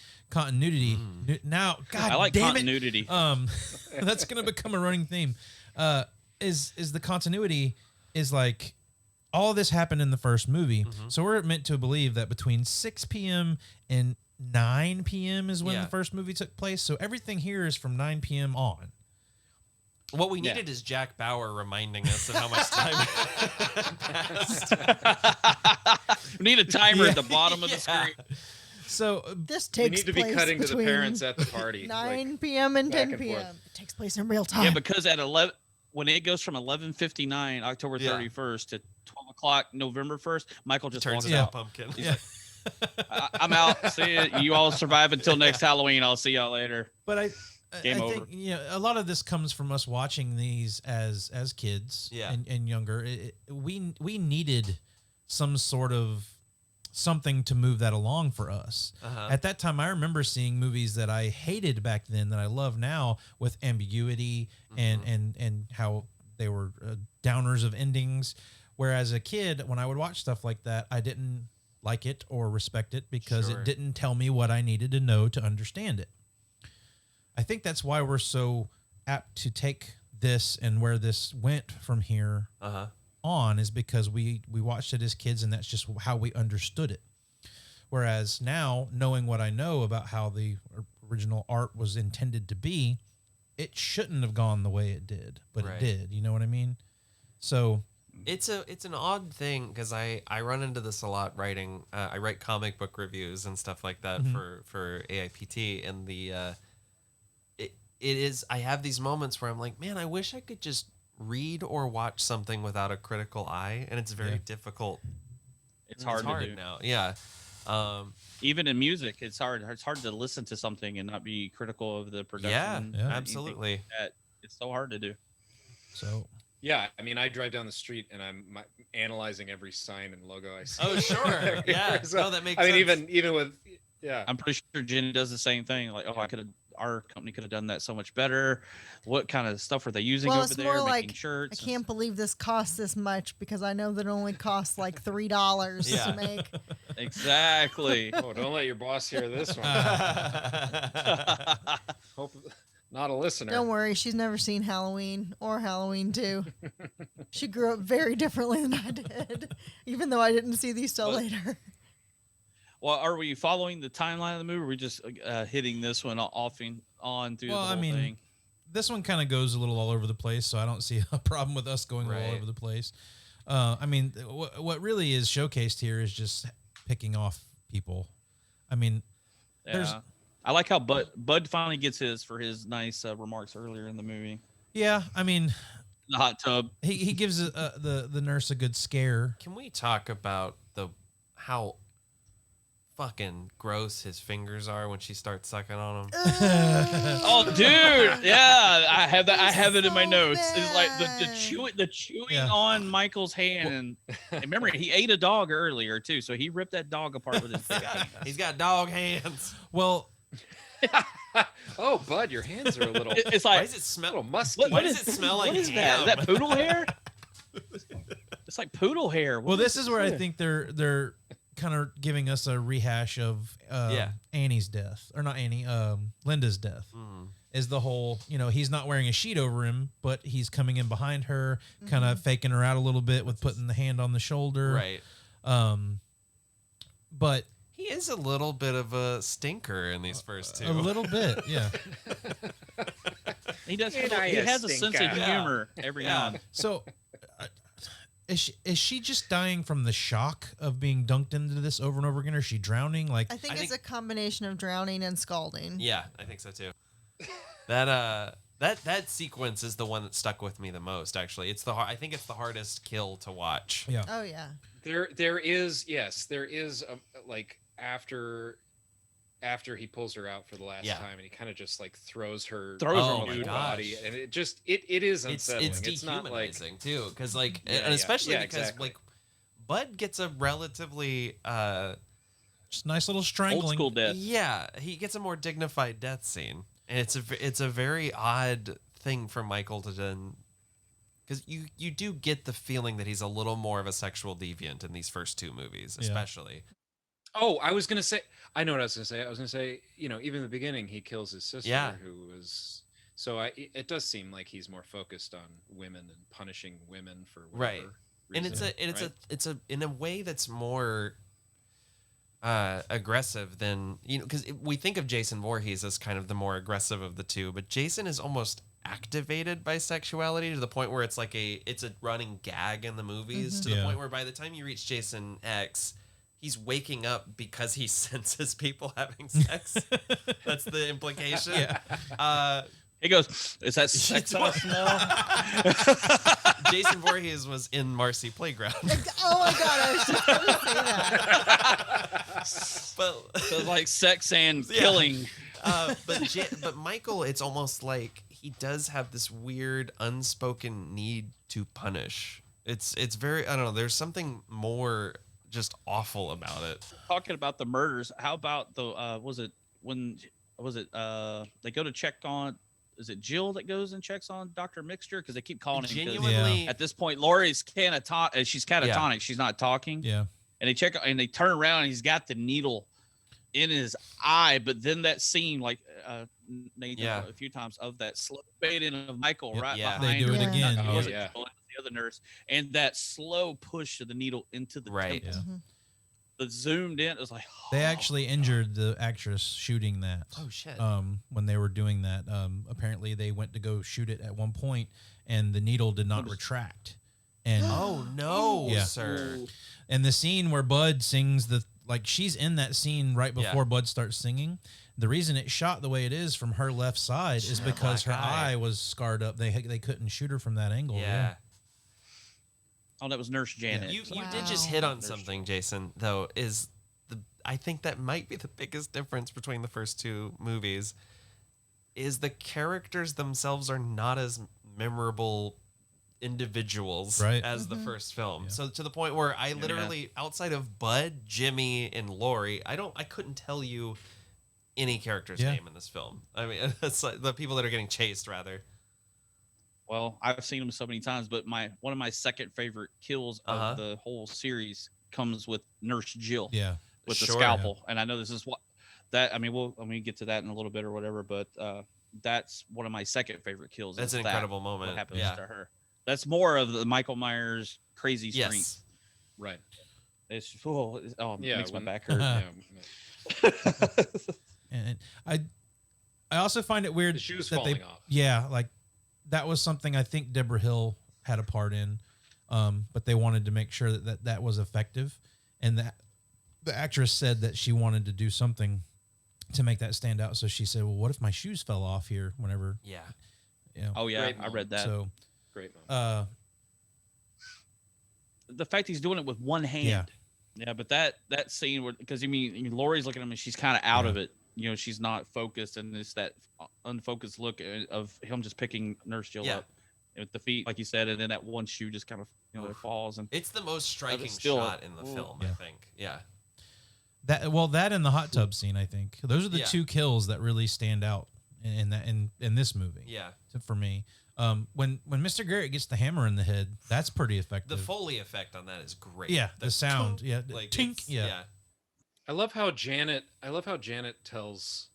Now, God, I like damn continuity. It. That's gonna become a running theme. Is the continuity is like all this happened in the first movie, so we're meant to believe that between 6 p.m. and 9 p.m. is when the first movie took place. So everything here is from 9 p.m. on. What we needed is Jack Bauer reminding us of how much time passed. We need a timer at the bottom of the screen. So this takes we need to be cutting to the parents at the party. 9 p.m. and 10 p.m. It takes place in real time. Yeah, because at 11, when it goes from 11:59 October 31st to 12 o'clock November 1st, Michael just turns walks into out. a pumpkin. He's like, I'm out. See you. You all survive until next Halloween. I'll see y'all later. But I Game over. think a lot of this comes from us watching these as kids and younger. We needed some sort of something to move that along for us. At that time, I remember seeing movies that I hated back then that I love now with ambiguity and how they were downers of endings. Whereas a kid, when I would watch stuff like that, I didn't like it or respect it because it didn't tell me what I needed to know to understand it. I think that's why we're so apt to take this and where this went from here on is because we watched it as kids and that's just how we understood it. Whereas now, knowing what I know about how the original art was intended to be, it shouldn't have gone the way it did, but it did. You know what I mean? So it's an odd thing because I run into this a lot writing. I write comic book reviews and stuff like that for AIPT, and it is I have these moments where I'm like, man, I wish I could just read or watch something without a critical eye, and it's very difficult. It's hard to do now. Yeah. Even in music, it's hard. It's hard to listen to something and not be critical of the production. Yeah, absolutely. It's so hard to do. So Yeah, I mean, I drive down the street and I'm analyzing every sign and logo I see. Oh, sure. Yeah. So, No, that makes I mean, sense. even with, yeah. I'm pretty sure Jenny does the same thing. Like, our company could have done that so much better. What kind of stuff are they using Well, over it's there? more Making like, shirts. I can't believe this costs this much because I know that it only costs like $3 to make. Exactly. Oh, don't let your boss hear this one. Hope not a listener. Don't worry, she's never seen Halloween or Halloween 2. She grew up very differently than I did, even though I didn't see these till later. Well, are we following the timeline of the movie? Or are we just hitting this one off and on through the whole thing? This one kind of goes a little all over the place, so I don't see a problem with us going all over the place. I mean, what really is showcased here is just picking off people. I mean, there's... I like how Bud finally gets his for his nice remarks earlier in the movie. Yeah, I mean... The hot tub. He gives the nurse a good scare. Can we talk about how fucking gross his fingers are when she starts sucking on him? Oh, dude, yeah, I have that. I have it in my notes. It's like the chewing on Michael's hand. And remember, he ate a dog earlier too, so he ripped that dog apart with his hand. He's got dog hands. Well. Oh, Bud, your hands are a little. It's like, why does it smell musky? Why does it smell like what is ham? that? Is that poodle hair? It's like poodle hair. Well, this is where I think they're kind of giving us a rehash of Annie's death, or not Annie, Linda's death. Is the whole, he's not wearing a sheet over him, but he's coming in behind her, kind of faking her out a little bit with putting the hand on the shoulder. Right. But he is a little bit of a stinker in these first two. A little bit, yeah. He does. He has a sense of humor every now and then. So, is she just dying from the shock of being dunked into this over and over again, or is she drowning? I think it's a combination of drowning and scalding. Yeah, I think so too. That sequence is the one that stuck with me the most. Actually, I think it's the hardest kill to watch. Yeah. Oh yeah. There is like after he pulls her out for the last time, and he kind of just like throws her on the body, and it is unsettling. It's not dehumanizing too, because and especially because like Bud gets a relatively just nice little strangling, old school death. Yeah, he gets a more dignified death scene, and it's a very odd thing for Michael to do. Because you do get the feeling that he's a little more of a sexual deviant in these first two movies, especially. Oh, I was gonna say. I know what I was gonna say. I was gonna say, even in the beginning, he kills his sister, who was. So it does seem like he's more focused on women and punishing women for whatever reason, and it's in a way that's more aggressive than because we think of Jason Voorhees as kind of the more aggressive of the two, but Jason is almost activated by sexuality to the point where it's like it's a running gag in the movies to the point where by the time you reach Jason X, he's waking up because he senses people having sex. That's the implication. He goes, "Is that sex I smell?" Jason Voorhees was in Marcy Playground. Oh my god, I was just going to say that. So like sex and killing. But Michael, it's almost like he does have this weird unspoken need to punish. It's very, I don't know. There's something more just awful about it. Talking about the murders, how about the they go to check on, is it Jill that goes and checks on Dr. Mixture? Because they keep calling him. Genuinely, at this point, Lori's catatonic. She's catatonic. She's not talking. Yeah. And they turn around and he's got the needle in his eye. But then that scene, like Nathan a few times, of that slow fading of Michael behind. They do it again. The other nurse, and that slow push of the needle into the temple. Yeah. The zoomed in, it was like they actually injured the actress shooting that. Oh shit! When they were doing that, apparently they went to go shoot it at one point, and the needle did not retract. And oh no, sir! And the scene where Bud sings she's in that scene right before Bud starts singing. The reason it shot the way it is from her left side is because her eye was scarred up. They couldn't shoot her from that angle. Yeah. Oh, that was Nurse Janet. You did just hit on something, Jason, though, I think that might be the biggest difference between the first two movies, is the characters themselves are not as memorable individuals Right. as the first film. So to the point where I literally, outside of Bud, Jimmy, and Lori, I couldn't tell you any character's name in this film. I mean, it's like the people that are getting chased, rather. Well, I've seen them so many times, but one of my second favorite kills of the whole series comes with Nurse Jill. Yeah. With the scalpel. And I know this is what that, I mean, we'll get to that in a little bit or whatever, but that's one of my second favorite kills. That's an incredible moment. What happens to her. That's more of the Michael Myers crazy strength. Yes. Right. It's it makes my back hurt. And I also find it weird the shoes that falling off. Yeah, like that was something I think Deborah Hill had a part in, but they wanted to make sure that was effective, and that the actress said that she wanted to do something to make that stand out. So she said, "Well, what if my shoes fell off here?" Whenever, yeah, you know, oh yeah, I read that. So great moment. The fact he's doing it with one hand, yeah, but that scene where because Lori's looking at him and she's kind of out of it. You know, she's not focused, and it's that unfocused look of him just picking Nurse Jill up with the feet, like you said, and then that one shoe just kind of it falls. And it's the most striking shot in the film, I think. Yeah. That and the hot tub scene, I think those are the two kills that really stand out in this movie. Yeah. For me, when Mr. Garrett gets the hammer in the head, that's pretty effective. The Foley effect on that is great. Yeah, the sound. Tink, yeah, like tink. Yeah. I love how Janet tells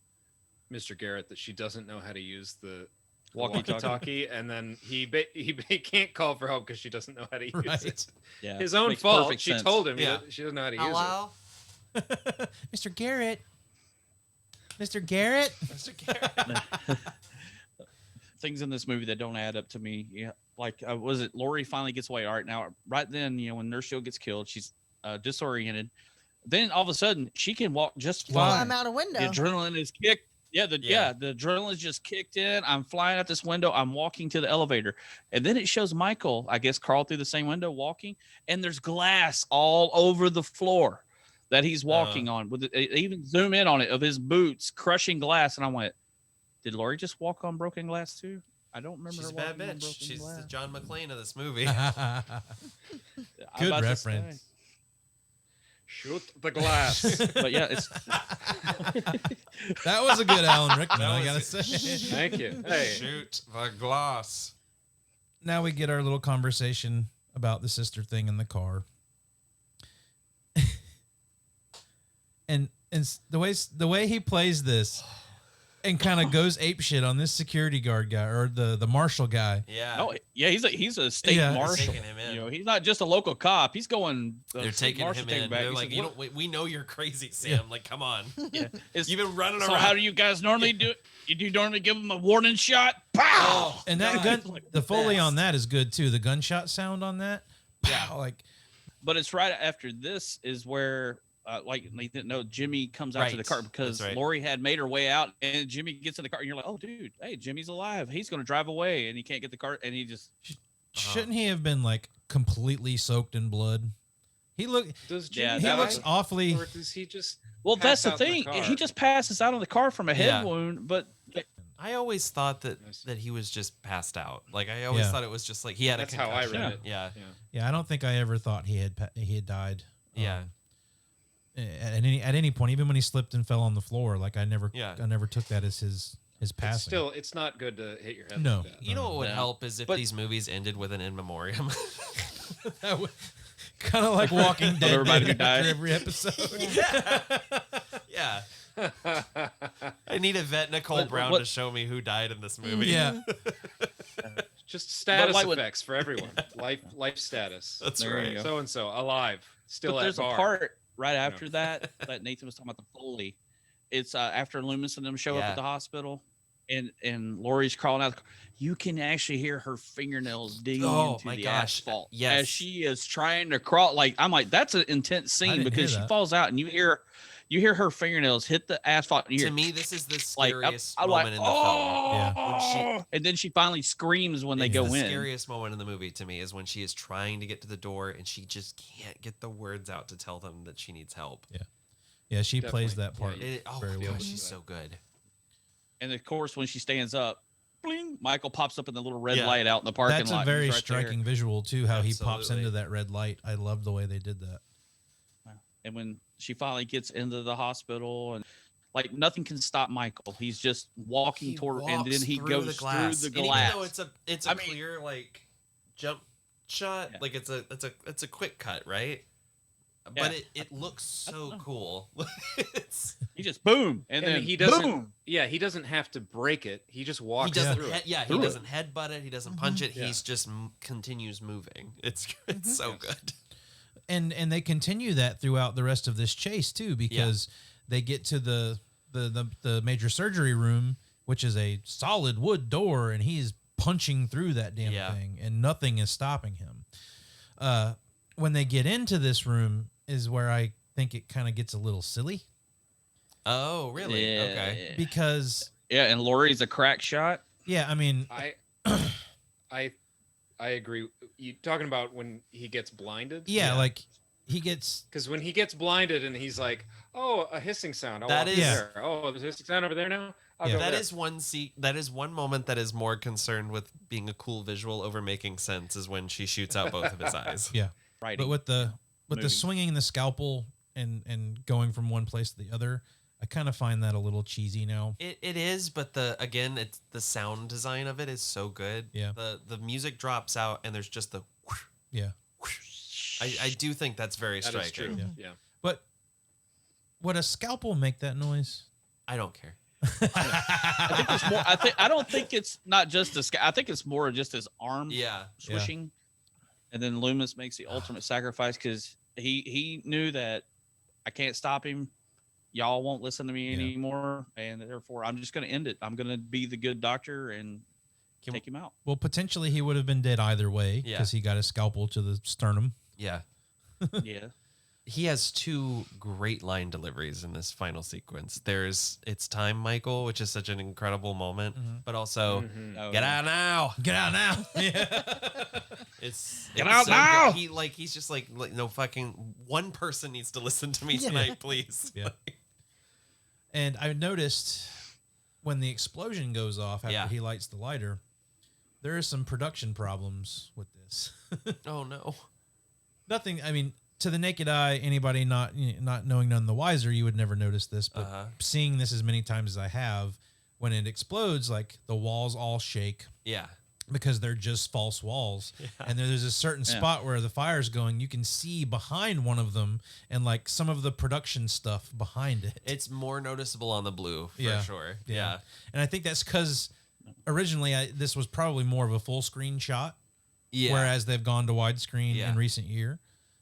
Mr. Garrett that she doesn't know how to use the walkie-talkie, and then he can't call for help because she doesn't know how to use it. Yeah, his own makes fault. perfect She sense. told him she doesn't know how to Hello? use it. Mr. Garrett. Mr. Garrett. Mr. Garrett. Things in this movie that don't add up to me. Yeah, like was it Lori finally gets away? All right, now right then, when Nurse Jill gets killed, she's disoriented. Then all of a sudden, she can walk just fine. I'm out a window. The adrenaline is kicked. Yeah, the adrenaline is just kicked in. I'm flying out this window. I'm walking to the elevator, and then it shows Michael, I guess, crawl through the same window, walking, and there's glass all over the floor that he's walking on. With even zoom in on it of his boots crushing glass, and I went, "Did Lori just walk on broken glass too?" I don't remember. She's a her bad walking on bitch. broken She's glass. the John McClane of this movie. Good reference. Shoot the glass. But yeah, it's that was a good Alan Rickman. I gotta say. Thank you. Hey, shoot the glass. Now we get our little conversation about the sister thing in the car, and the way he plays this, and kind of goes apeshit on this security guard guy or the marshal guy. Yeah. Oh yeah, he's a state marshal. Taking him in. He's not just a local cop. He's going. They're taking him in. They're like, we know you're crazy, Sam. Like, come on. Yeah. You've been running around. So how do you guys normally do it? Do you normally give him a warning shot? Pow! And that gun, the Foley on that is good too. The gunshot sound on that. Pow, but it's right after this is where. Like Nathan, no, Jimmy comes out to the car because Lori had made her way out, and Jimmy gets in the car, and you're like, "Oh, dude, hey, Jimmy's alive. He's going to drive away, and he can't get the car, and he just shouldn't he have been like completely soaked in blood? He looks awfully. Or does he just? Well, that's the thing. He just passes out on the car from a head wound, but. I always thought that he was just passed out. Like I always thought it was just like he had That's a concussion. how I read it. Yeah. I don't think I ever thought he had died. Yeah. At any point, even when he slipped and fell on the floor, like I never took that as his passing. It's not good to hit your head. No, like that. You know what would help is if these movies ended with an in memoriam. That would kind of like Walking Dead. Everybody who died every episode. Yeah. I need Yvette Nicole Brown to show me who died in this movie. Yeah. Just status effects for everyone. Life status. That's there right. So and so alive, still at there's bar. a part right after that Nathan was talking about the Foley. It's after Loomis and them show up at the hospital, and Lori's crawling out. You can actually hear her fingernails digging into the asphalt as she is trying to crawl. Like I'm like, that's an intense scene because she falls out, and you hear her fingernails hit the asphalt. And to me, this is the scariest moment in the film. Yeah. And then she finally screams when they go in. The scariest moment in the movie to me is when she is trying to get to the door and she just can't get the words out to tell them that she needs help. Yeah. Yeah, she plays that part very well. She's so good. And of course, when she stands up, bling. Michael pops up in the little red light out in the parking That's lot. a very He's right striking there. visual too. How he pops Absolutely. into that red light. I love the way they did that. And when she finally gets into the hospital, and like nothing can stop Michael. He's just walking toward, and then he goes through the And glass. even though it's a clear like jump shot, like it's a quick cut, right? Yeah. But it looks so cool. He just boom, and then he doesn't. boom. Yeah, he doesn't have to break it. He just walks He doesn't. through it. He doesn't headbutt it. He doesn't punch it. He's just continues moving. It's so good. And they continue that throughout the rest of this chase too, because they get to the major surgery room, which is a solid wood door, and he's punching through that damn thing, and nothing is stopping him. When they get into this room is where I think it kind of gets a little silly. Oh, really? Yeah, Okay. Because and Laurie's a crack shot. Yeah, I mean, I agree. You talking about when he gets blinded? Yeah, like he gets, because when he gets blinded and he's like, "Oh, a hissing sound." I'll That walk is- there. Oh, there's a hissing sound over there now. I'll go That there. is that is one moment that is more concerned with being a cool visual over making sense, is when she shoots out both of his eyes. Yeah. Right. But with the Moving. swinging the scalpel and going from one place to the other, I kind of find that a little cheesy now. It is, but it's the sound design of it is so good. Yeah. The music drops out and there's just the whoosh, Yeah. whoosh. I do think that's very That is striking. true. Yeah. But would a scalpel make that noise? I don't care. I think it's more. I don't think it's not just the. I think it's more just his arm. Yeah. Swishing, and then Loomis makes the ultimate sacrifice because he knew that I can't stop him. Y'all won't listen to me anymore, and therefore I'm just going to end it. I'm going to be the good doctor and take him out. Well, potentially he would have been dead either way Yeah. because he got a scalpel to the sternum. Yeah. Yeah. He has two great line deliveries in this final sequence. There's "It's time, Michael," which is such an incredible moment, but also "Get out now, get out now." It's Get out so now! good. He's just like no fucking one person needs to listen to me Yeah. tonight, please. Yeah. And I noticed when the explosion goes off after he lights the lighter, there is some production problems with this. Oh no. Nothing. I mean, to the naked eye, anybody not knowing none the wiser, you would never notice this. But seeing this as many times as I have, when it explodes, like the walls all shake. Yeah. Because they're just false walls. And there's a certain spot where the fire's going, you can see behind one of them and like some of the production stuff behind it. It's more noticeable on the blue for sure. Yeah. And I think that's because originally this was probably more of a full screen shot. Yeah. Whereas they've gone to widescreen in recent year.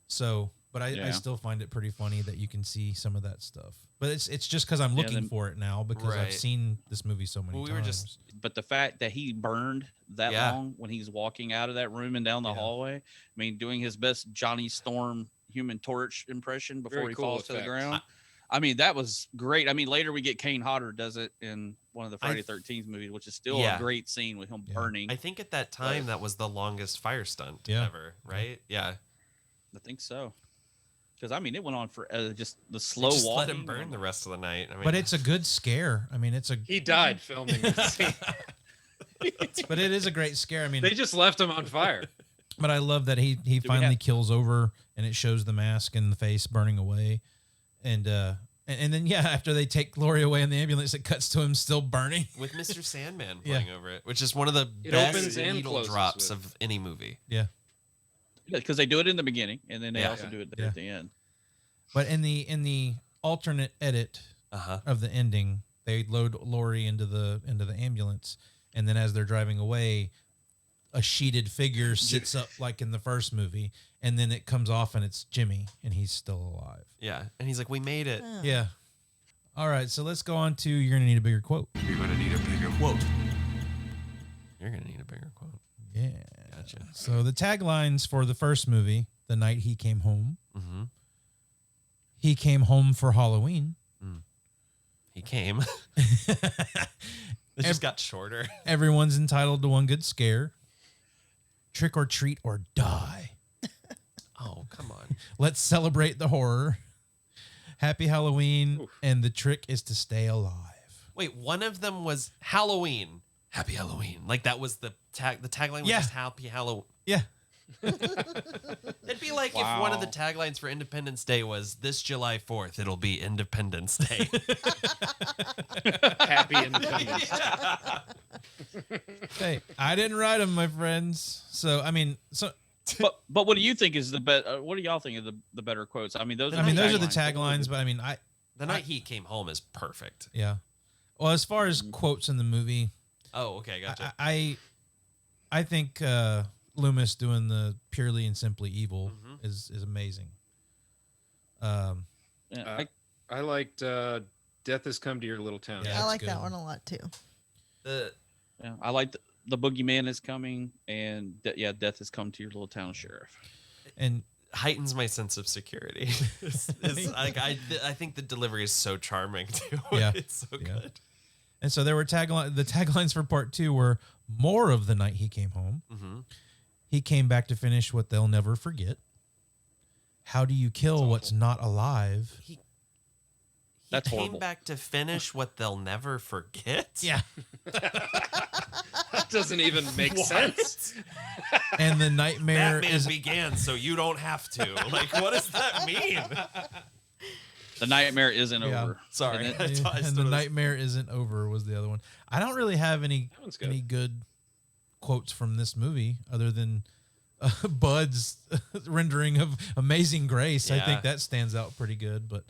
So, but I still find it pretty funny that you can see some of that stuff. But it's just because I'm looking for it now because I've seen this movie so many times. But the fact that he burned that long when he's walking out of that room and down the hallway, I mean, doing his best Johnny Storm Human Torch impression before Very he cool falls to the effect. ground. I mean, that was great. I mean, later we get Kane Hodder does it in one of the Friday 13th movies, which is still a great scene with him burning. I think at that time that was the longest fire stunt ever, right? Yeah. I think so. Because I mean, it went on for just the slow Just walking. let him burn the rest of the night. I mean, But it's a good scare. I mean, He died filming this scene. but it is a great scare. I mean, They just left him on fire. But I love that he finally kills over and it shows the mask and the face burning away. And then after they take Laurie away in the ambulance, it cuts to him still burning with Mr. Sandman playing over it, which is one of the It best opens and needle closes drops with- of any movie. Yeah. Because they do it in the beginning and then they Yeah. also do it at the end. But in the alternate edit of the ending, they load Laurie into the ambulance, and then as they're driving away, a sheeted figure sits up like in the first movie, and then it comes off and it's Jimmy, and he's still alive. Yeah, and he's like, "We made it." Yeah. All right, so let's go on to you're gonna need a bigger quote. You're gonna need a bigger quote. You're gonna need a bigger quote. Yeah. Gotcha. So the taglines for the first movie, "The Night He Came Home," "He Came Home for Halloween." He came. It just got shorter. Everyone's entitled to one good scare. "Trick or treat or die." Oh, come on. "Let's celebrate the horror." "Happy Halloween," and "the trick is to stay alive." Wait, one of them was Halloween. Happy Halloween. Like that was the tagline was just Happy Halloween. Yeah. It'd be like if one of the taglines for Independence Day was this July 4th, it'll be Independence Day. Happy Independence. Hey, I didn't write them, my friends. So, I mean, but what do you think is the better? What do y'all think of the better quotes? I mean, those are the taglines, but I mean, The Night He Came Home is perfect. Yeah. Well, as far as quotes in the movie. Oh, okay, gotcha. I think Loomis doing the purely and simply evil is amazing. I liked Death Has Come to Your Little Town. Yeah, I like that one a lot too. I like the Boogeyman is coming, and Death Has Come to Your Little Town, Sheriff. And heightens my sense of security. I think the delivery is so charming too. Yeah. It's so good. And so there were the taglines for part 2 were more of The Night He Came Home. Mm-hmm. He came back to finish what they'll never forget. How do you kill what's not alive? He That's came horrible. back to finish what they'll never forget. Yeah. That doesn't even make sense. And the nightmare Batman began, so you don't have to. Like, what does that mean? The nightmare isn't over. Sorry. And the nightmare isn't over was the other one. I don't really have any good quotes from this movie other than Bud's rendering of Amazing Grace. I think that stands out pretty good, but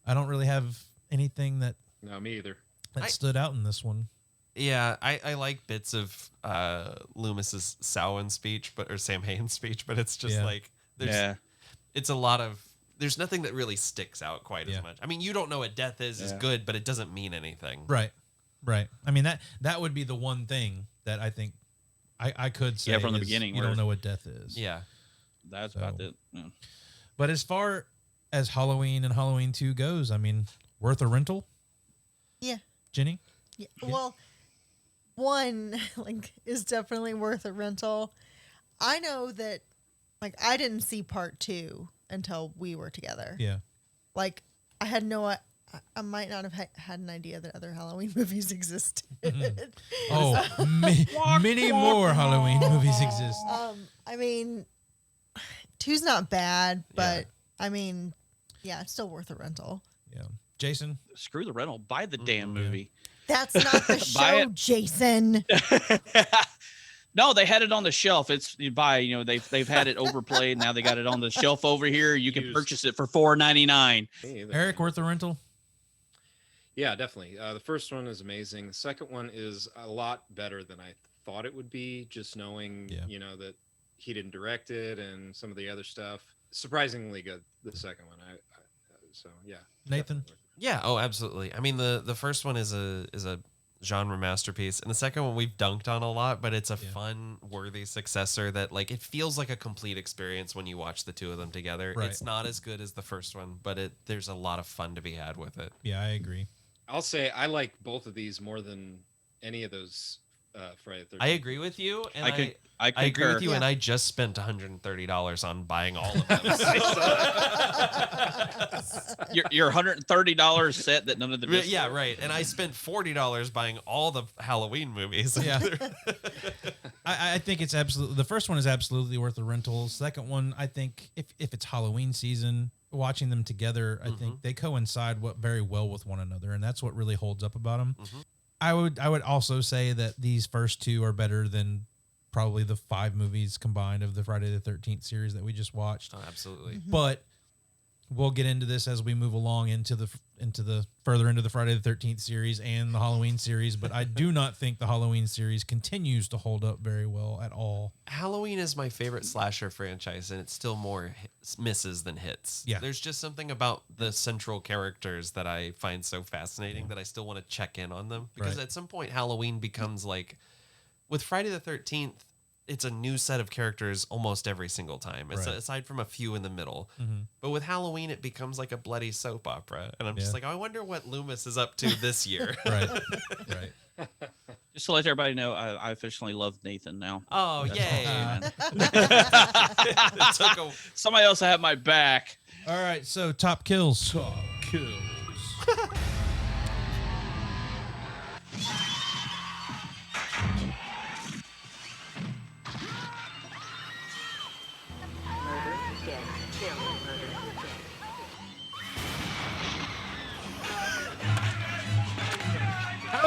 I don't really have anything that No, me either. that stood out in this one. Yeah, I like bits of Loomis's Samhain speech, or Sam Hain's speech, but it's just like it's a lot of. There's nothing that really sticks out quite as much. I mean, you don't know what death is good, but it doesn't mean anything. Right. I mean that would be the one thing that I think I could say from the beginning. You don't know what death is. Yeah, that's about it. Yeah. But as far as Halloween and Halloween 2 goes, I mean, worth a rental? Yeah. Jenny? Yeah. Well, one is definitely worth a rental. I know that I didn't see part 2 until we were together. Yeah. I had I might not have had an idea that other Halloween movies existed. Many more Halloween movies exist. I mean, 2's not bad, but I mean, it's still worth a rental. Yeah. Jason? Screw the rental. Buy the damn movie. That's not the show, Jason. No, they had it on the shelf. You buy, they've had it overplayed. Now they got it on the shelf over here. You can purchase it for $4.99. Eric, worth a rental? Yeah, definitely. The first one is amazing. The second one is a lot better than I thought it would be. Just knowing, that he didn't direct it and some of the other stuff. Surprisingly good. The second one. So yeah. Nathan? Yeah. Oh, absolutely. I mean, the first one is a genre masterpiece, and the second one we've dunked on a lot, but it's a fun, worthy successor that it feels like a complete experience when you watch the two of them together. Right. It's not as good as the first one, but there's a lot of fun to be had with it. Yeah, I agree. I'll say I like both of these more than any of those Friday the 13th. I agree with you, and I agree with you, and I just spent $130 on buying all of them. Your $130 set that none of the Yeah, right. And I spent $40 buying all the Halloween movies. Yeah. I think it's absolutely, the first one is absolutely worth the rental. Second one, I think if it's Halloween season, watching them together, I think they coincide very well with one another, and that's what really holds up about them. I would also say that these first two are better than probably the 5 movies combined of the Friday the 13th series that we just watched. Oh, absolutely. But we'll get into this as we move along into the further into the Friday the 13th series and the Halloween series, but I do not think the Halloween series continues to hold up very well at all. Halloween is my favorite slasher franchise, and it's still more misses than hits. Yeah. There's just something about the central characters that I find so fascinating that I still want to check in on them, because at some point Halloween becomes with Friday the 13th, it's a new set of characters almost every single time, aside from a few in the middle. But with Halloween, it becomes like a bloody soap opera. And I'm just I wonder what Loomis is up to this year. Right. Just to let everybody know, I officially love Nathan now. Oh, yay. Somebody else had my back. All right, so top kills.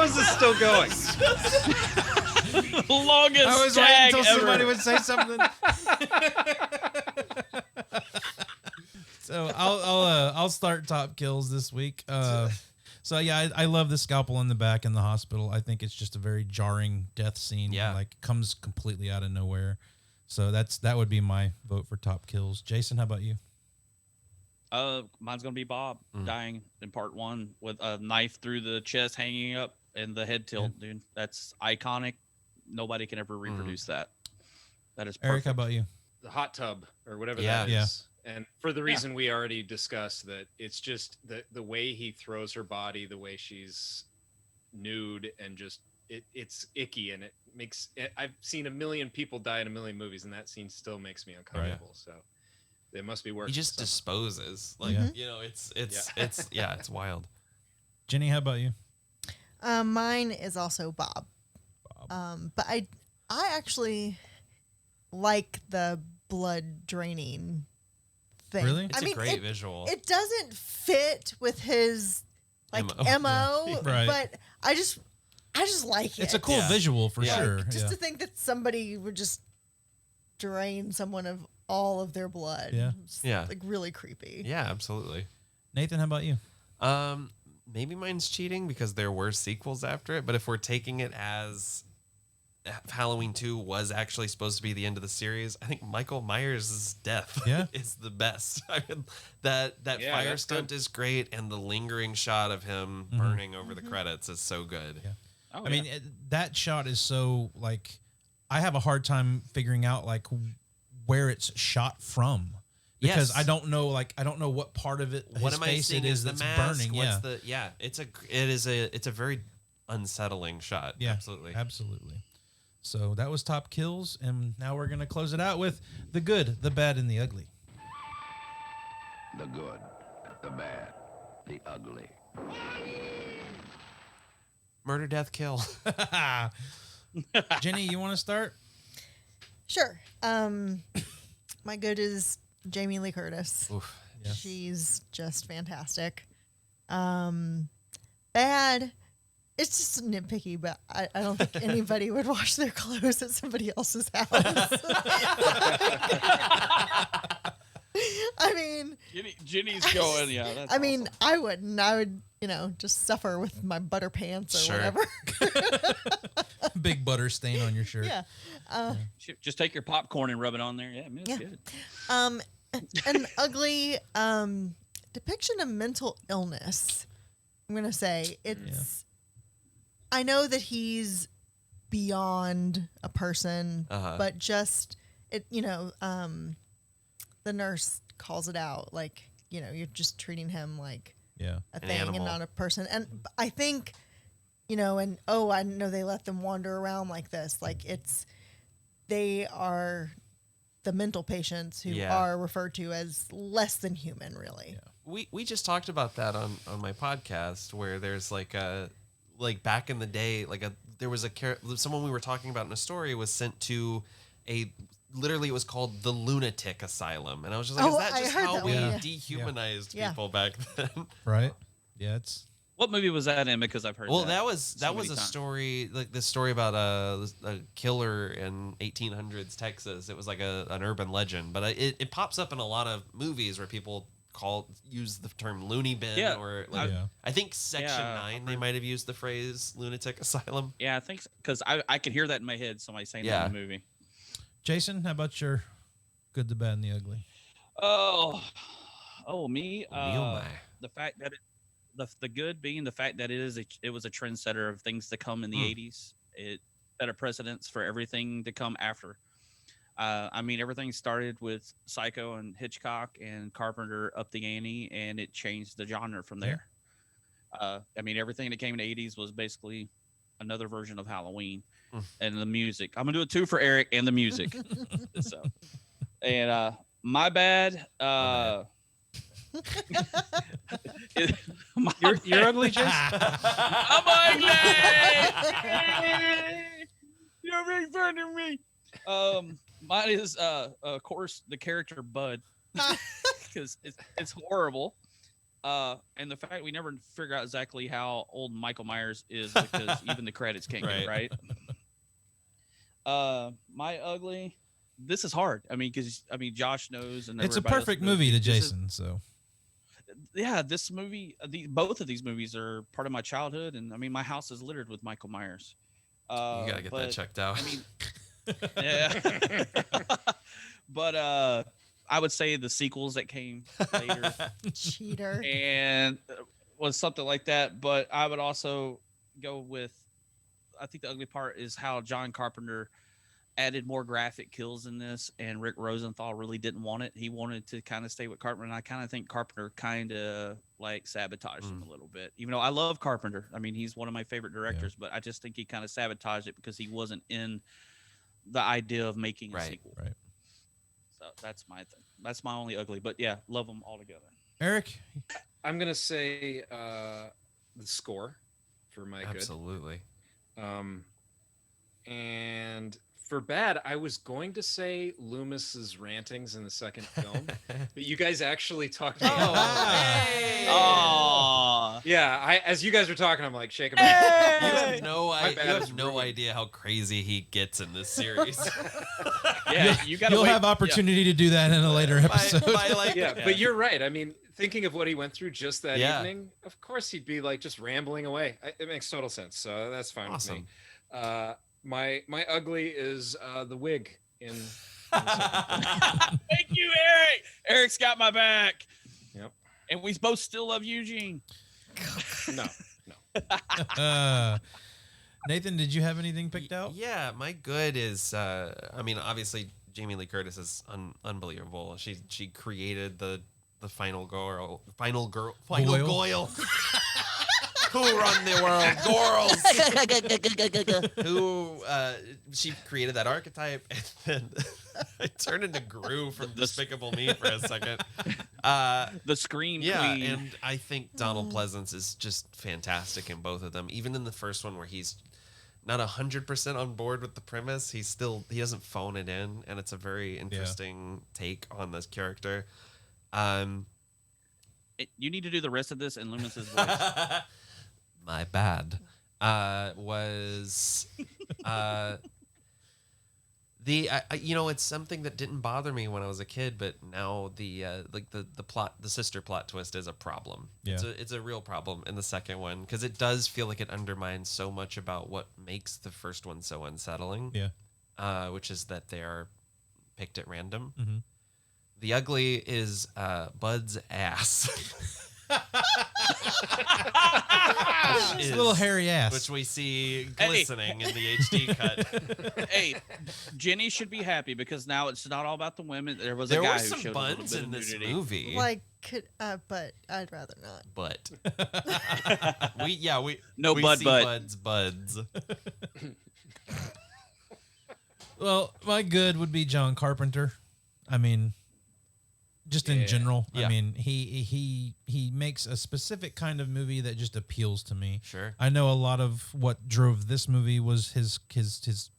How is this still going? Longest I was tag waiting until ever. somebody would say something. So I'll start top kills this week. So yeah, I love the scalpel in the back in the hospital. I think it's just a very jarring death scene. Yeah. Like comes completely out of nowhere. So that would be my vote for top kills. Jason, how about you? Mine's gonna be Bob dying in part 1 with a knife through the chest hanging up and the head tilt, dude. That's iconic. Nobody can ever reproduce that. That is perfect. Eric, how about you? The hot tub or whatever Yeah. that is. And for the reason we already discussed, that it's just the way he throws her body, the way she's nude, and just it's icky, and it makes I've seen a million people die in a million movies, and that scene still makes me uncomfortable. So it must be working. He just disposes, like you know, it's wild. Jenny, how about you? Mine is also Bob. But I actually like the blood draining thing. Really? It's a great visual. It doesn't fit with his MO, Right. but I just like it. It's a cool visual for sure. Just to think that somebody would just drain someone of all of their blood. Yeah. It's, Yeah. like really creepy. Yeah, absolutely. Nathan, how about you? Maybe mine's cheating because there were sequels after it, but if we're taking it as Halloween 2 was actually supposed to be the end of the series, I think Michael Myers' death is the best. I mean, that fire stunt is great, and the lingering shot of him burning over the credits is so good. Yeah. Oh, I mean, that shot is so like I have a hard time figuring out like where it's shot from because I don't know what part of it What his am I face seeing? it is Is the that's mask? burning. It's a very unsettling shot. Yeah, absolutely. So that was top kills, and now we're gonna close it out with the good, the bad, and the ugly. The good, the bad, the ugly. Murder, death, kill. Jenny, you want to start? Sure. My good is Jamie Lee Curtis. Oof. Yes. She's just fantastic. Bad. It's just nitpicky, but I don't think anybody would wash their clothes at somebody else's house. I mean, Jenny's going. Yeah, that's I mean, I wouldn't. I would, just suffer with my butter pants or whatever. Big butter stain on your shirt. Yeah. Just take your popcorn and rub it on there. Yeah, man, it's good. An ugly depiction of mental illness. I'm gonna say it's. I know that he's beyond a person, but just it. The nurse calls it out like you're just treating him like a thing and not a person. And I think I know they let them wander around like this. Like they are the mental patients who are referred to as less than human, really. Yeah. We just talked about that on my podcast where there's like back in the day, there was someone we were talking about in a story was sent to literally it was called the lunatic asylum. And I was just like, is that just how we dehumanized people back then? Right. Yeah. What movie was that in? Because I've heard. Well, that was a story, like this story about a killer in 1800s Texas. It was like an urban legend, but it pops up in a lot of movies where people use the term loony bin or I think Section 9 they might have used the phrase lunatic asylum. Yeah, I think because I can hear that in my head. Somebody saying that in the movie. Jason, how about your good, the bad, and the ugly? Me. The fact that the good being the fact that it was a trendsetter of things to come in the 80s. It set a precedence for everything to come after. Everything started with Psycho and Hitchcock, and Carpenter upped the ante, and it changed the genre from there. Everything that came in the 80s was basically another version of Halloween. And the music. I'm gonna do a 2 for Eric and the music. My bad. You're ugly, Jason. I'm ugly. You're making fun of me. Mine is of course the character Bud, because it's horrible. And the fact we never figure out exactly how old Michael Myers is because even the credits can't get it right. My ugly. This is hard. I mean, because Josh knows, and it's a perfect movie to Jason. So, yeah, this movie, both of these movies are part of my childhood, and I mean, my house is littered with Michael Myers. You gotta get that checked out. I mean, yeah, but I would say the sequels that came later, cheater, and was something like that. But I would also go with, I think the ugly part is how John Carpenter added more graphic kills in this, and Rick Rosenthal really didn't want it. He wanted to kind of stay with Carpenter, and I kind of think Carpenter kind of like sabotaged him a little bit. Even though I love Carpenter, I mean, he's one of my favorite directors, but I just think he kind of sabotaged it because he wasn't in the idea of making a sequel. Right. So that's my thing. That's my only ugly, but yeah, love them all together. Eric, I'm gonna say the score for my Absolutely. And for bad, I was going to say Loomis's rantings in the second film, but you guys actually talked about. Yeah, as you guys were talking, I'm like shaking my head. You have no idea how crazy he gets in this series. Yeah, you'll have opportunity to do that in a later episode. But you're right. I mean, thinking of what he went through just that evening, of course he'd be like just rambling away. It makes total sense. So that's fine with me. My ugly is the wig in. Thank you, Eric. Eric's got my back. Yep. And we both still love Eugene. No. Nathan, did you have anything picked out? Yeah, my good is. I mean, obviously, Jamie Lee Curtis is unbelievable. She created the final Goyle. Who run the world? Girls. Who she created that archetype, and then I turned into Gru from Despicable Me for a second. The Scream Queen. And I think Donald Pleasance is just fantastic in both of them. Even in the first one, where he's not 100% on board with the premise, he doesn't phone it in, and it's a very interesting take on this character. You need to do the rest of this in Loomis's voice. My bad. Was it's something that didn't bother me when I was a kid, but now the sister plot twist is a problem. Yeah. It's a real problem in the second one, because it does feel like it undermines so much about what makes the first one so unsettling. Yeah. Which is that they are picked at random. Mm-hmm. The ugly is Bud's ass. It's a little hairy ass, which we see glistening in the HD cut. Hey, Jenny should be happy because now it's not all about the women. There was a guy who showed buns in this movie. But I'd rather not. But we see buds. Well, my good would be John Carpenter. I mean, just in general. Yeah. I mean, he makes a specific kind of movie that just appeals to me. Sure. I know a lot of what drove this movie was his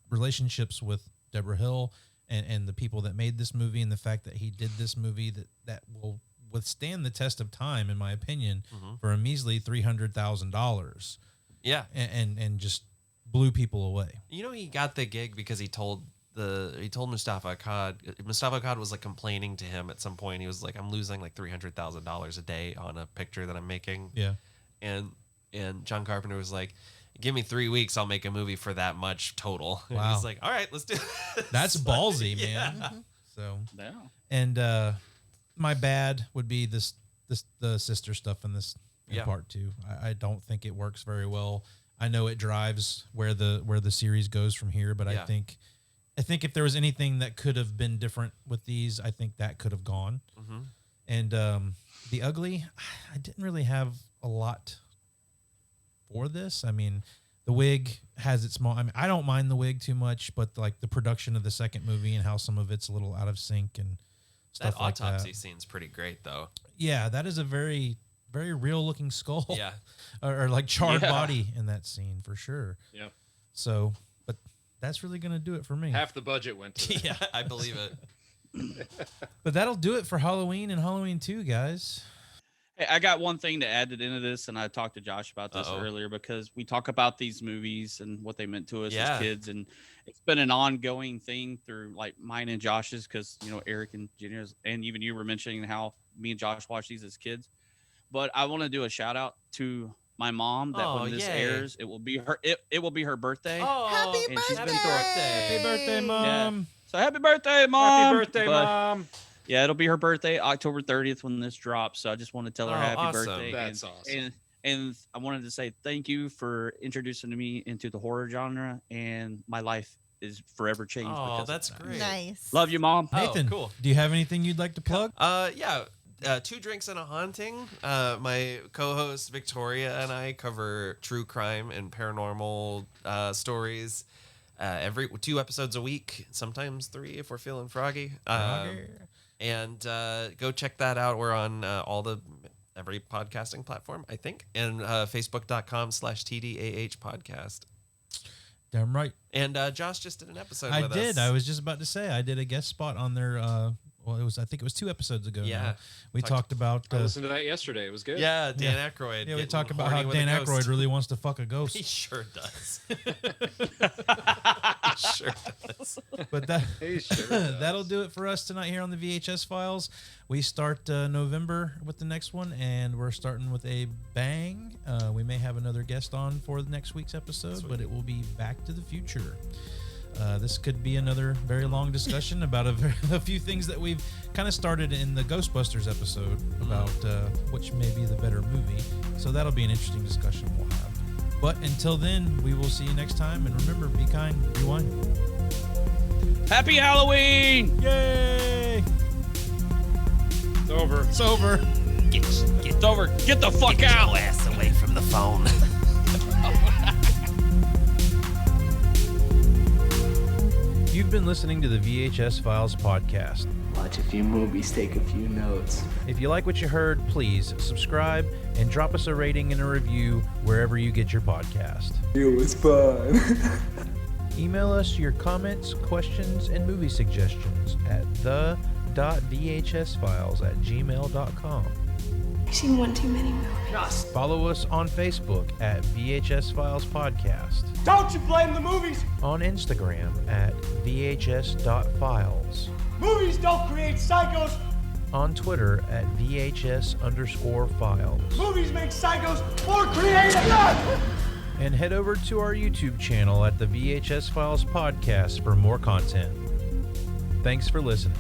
relationships with Deborah Hill and the people that made this movie, and the fact that he did this movie that will withstand the test of time, in my opinion, for a measly $300,000. Yeah. And just blew people away. You know, he got the gig because he told Mustafa Akkad. Mustafa Akkad was like complaining to him at some point. He was like, "I'm losing like $300,000 a day on a picture that I'm making." Yeah. And John Carpenter was like, "Give me 3 weeks, I'll make a movie for that much total." Wow. And he's like, "All right, let's do it." That's ballsy, man. Yeah. Mm-hmm. So. Yeah. And my bad would be the sister stuff in this part 2. I don't think it works very well. I know it drives where the series goes from here, but I think if there was anything that could have been different with these, I think that could have gone. Mm-hmm. And the ugly, I didn't really have a lot for this. I mean, the wig has its small. I mean, I don't mind the wig too much, but like the production of the second movie and how some of it's a little out of sync and stuff like that. That autopsy scene's pretty great, though. Yeah, that is a very, very real looking skull. Yeah. or like charred body in that scene for sure. Yeah. So, but that's really going to do it for me. Half the budget went to that. Yeah, I believe it. But that'll do it for Halloween and Halloween 2, guys. Hey, I got one thing to add into this, and I talked to Josh about this earlier because we talk about these movies and what they meant to us as kids, and it's been an ongoing thing through like mine and Josh's because Eric and Jenna's, and even you were mentioning how me and Josh watched these as kids. But I want to do a shout out to my mom that when this airs, it will be her. It will be her birthday. Oh, happy birthday, Mom! Yeah. So happy birthday, Mom! Happy birthday, Mom! Yeah, it'll be her birthday, October 30th when this drops. So I just want to tell her happy birthday. That's awesome. And I wanted to say thank you for introducing me into the horror genre, and my life is forever changed. Oh, that's great. Nice. Love you, Mom. Nathan, cool. Do you have anything you'd like to plug? Yeah. 2 Drinks and a Haunting. My co-host Victoria and I cover true crime and paranormal stories. Every 2 episodes a week, sometimes 3 if we're feeling froggy. And go check that out. We're on every podcasting platform, I think, and facebook.com/TDAH podcast. Damn right. And Josh just did an episode I with did. us. I was just about to say I did a guest spot on their I think it was 2 episodes ago. Yeah. Now. We talked about I listened to that yesterday. It was good. Yeah, Dan Aykroyd. Yeah, we talked about how Dan Aykroyd really wants to fuck a ghost. He sure does. He sure does. But that'll do it for us tonight here on the VHS Files. We start November with the next one, and we're starting with a bang. We may have another guest on for the next week's episode, but it will be Back to the Future. This could be another very long discussion about a few things that we've kind of started in the Ghostbusters episode about which may be the better movie. So that'll be an interesting discussion we'll have. But until then, we will see you next time. And remember, be kind, rewind. Happy Halloween! Yay! It's over. It's over. It's over. Get the fuck out! Your ass away from the phone. You've been listening to the VHS Files Podcast. Watch a few movies, take a few notes. If you like what you heard, please subscribe and drop us a rating and a review wherever you get your podcast. It was fun. Email us your comments, questions, and movie suggestions at the.vhsfiles@gmail.com. I've seen one too many movies. Follow us on Facebook at VHS Files Podcast. Don't you blame the movies! On Instagram at VHS.files. Movies don't create psychos! On Twitter at VHS_files. Movies make psychos more creative! And head over to our YouTube channel at the VHS Files Podcast for more content. Thanks for listening.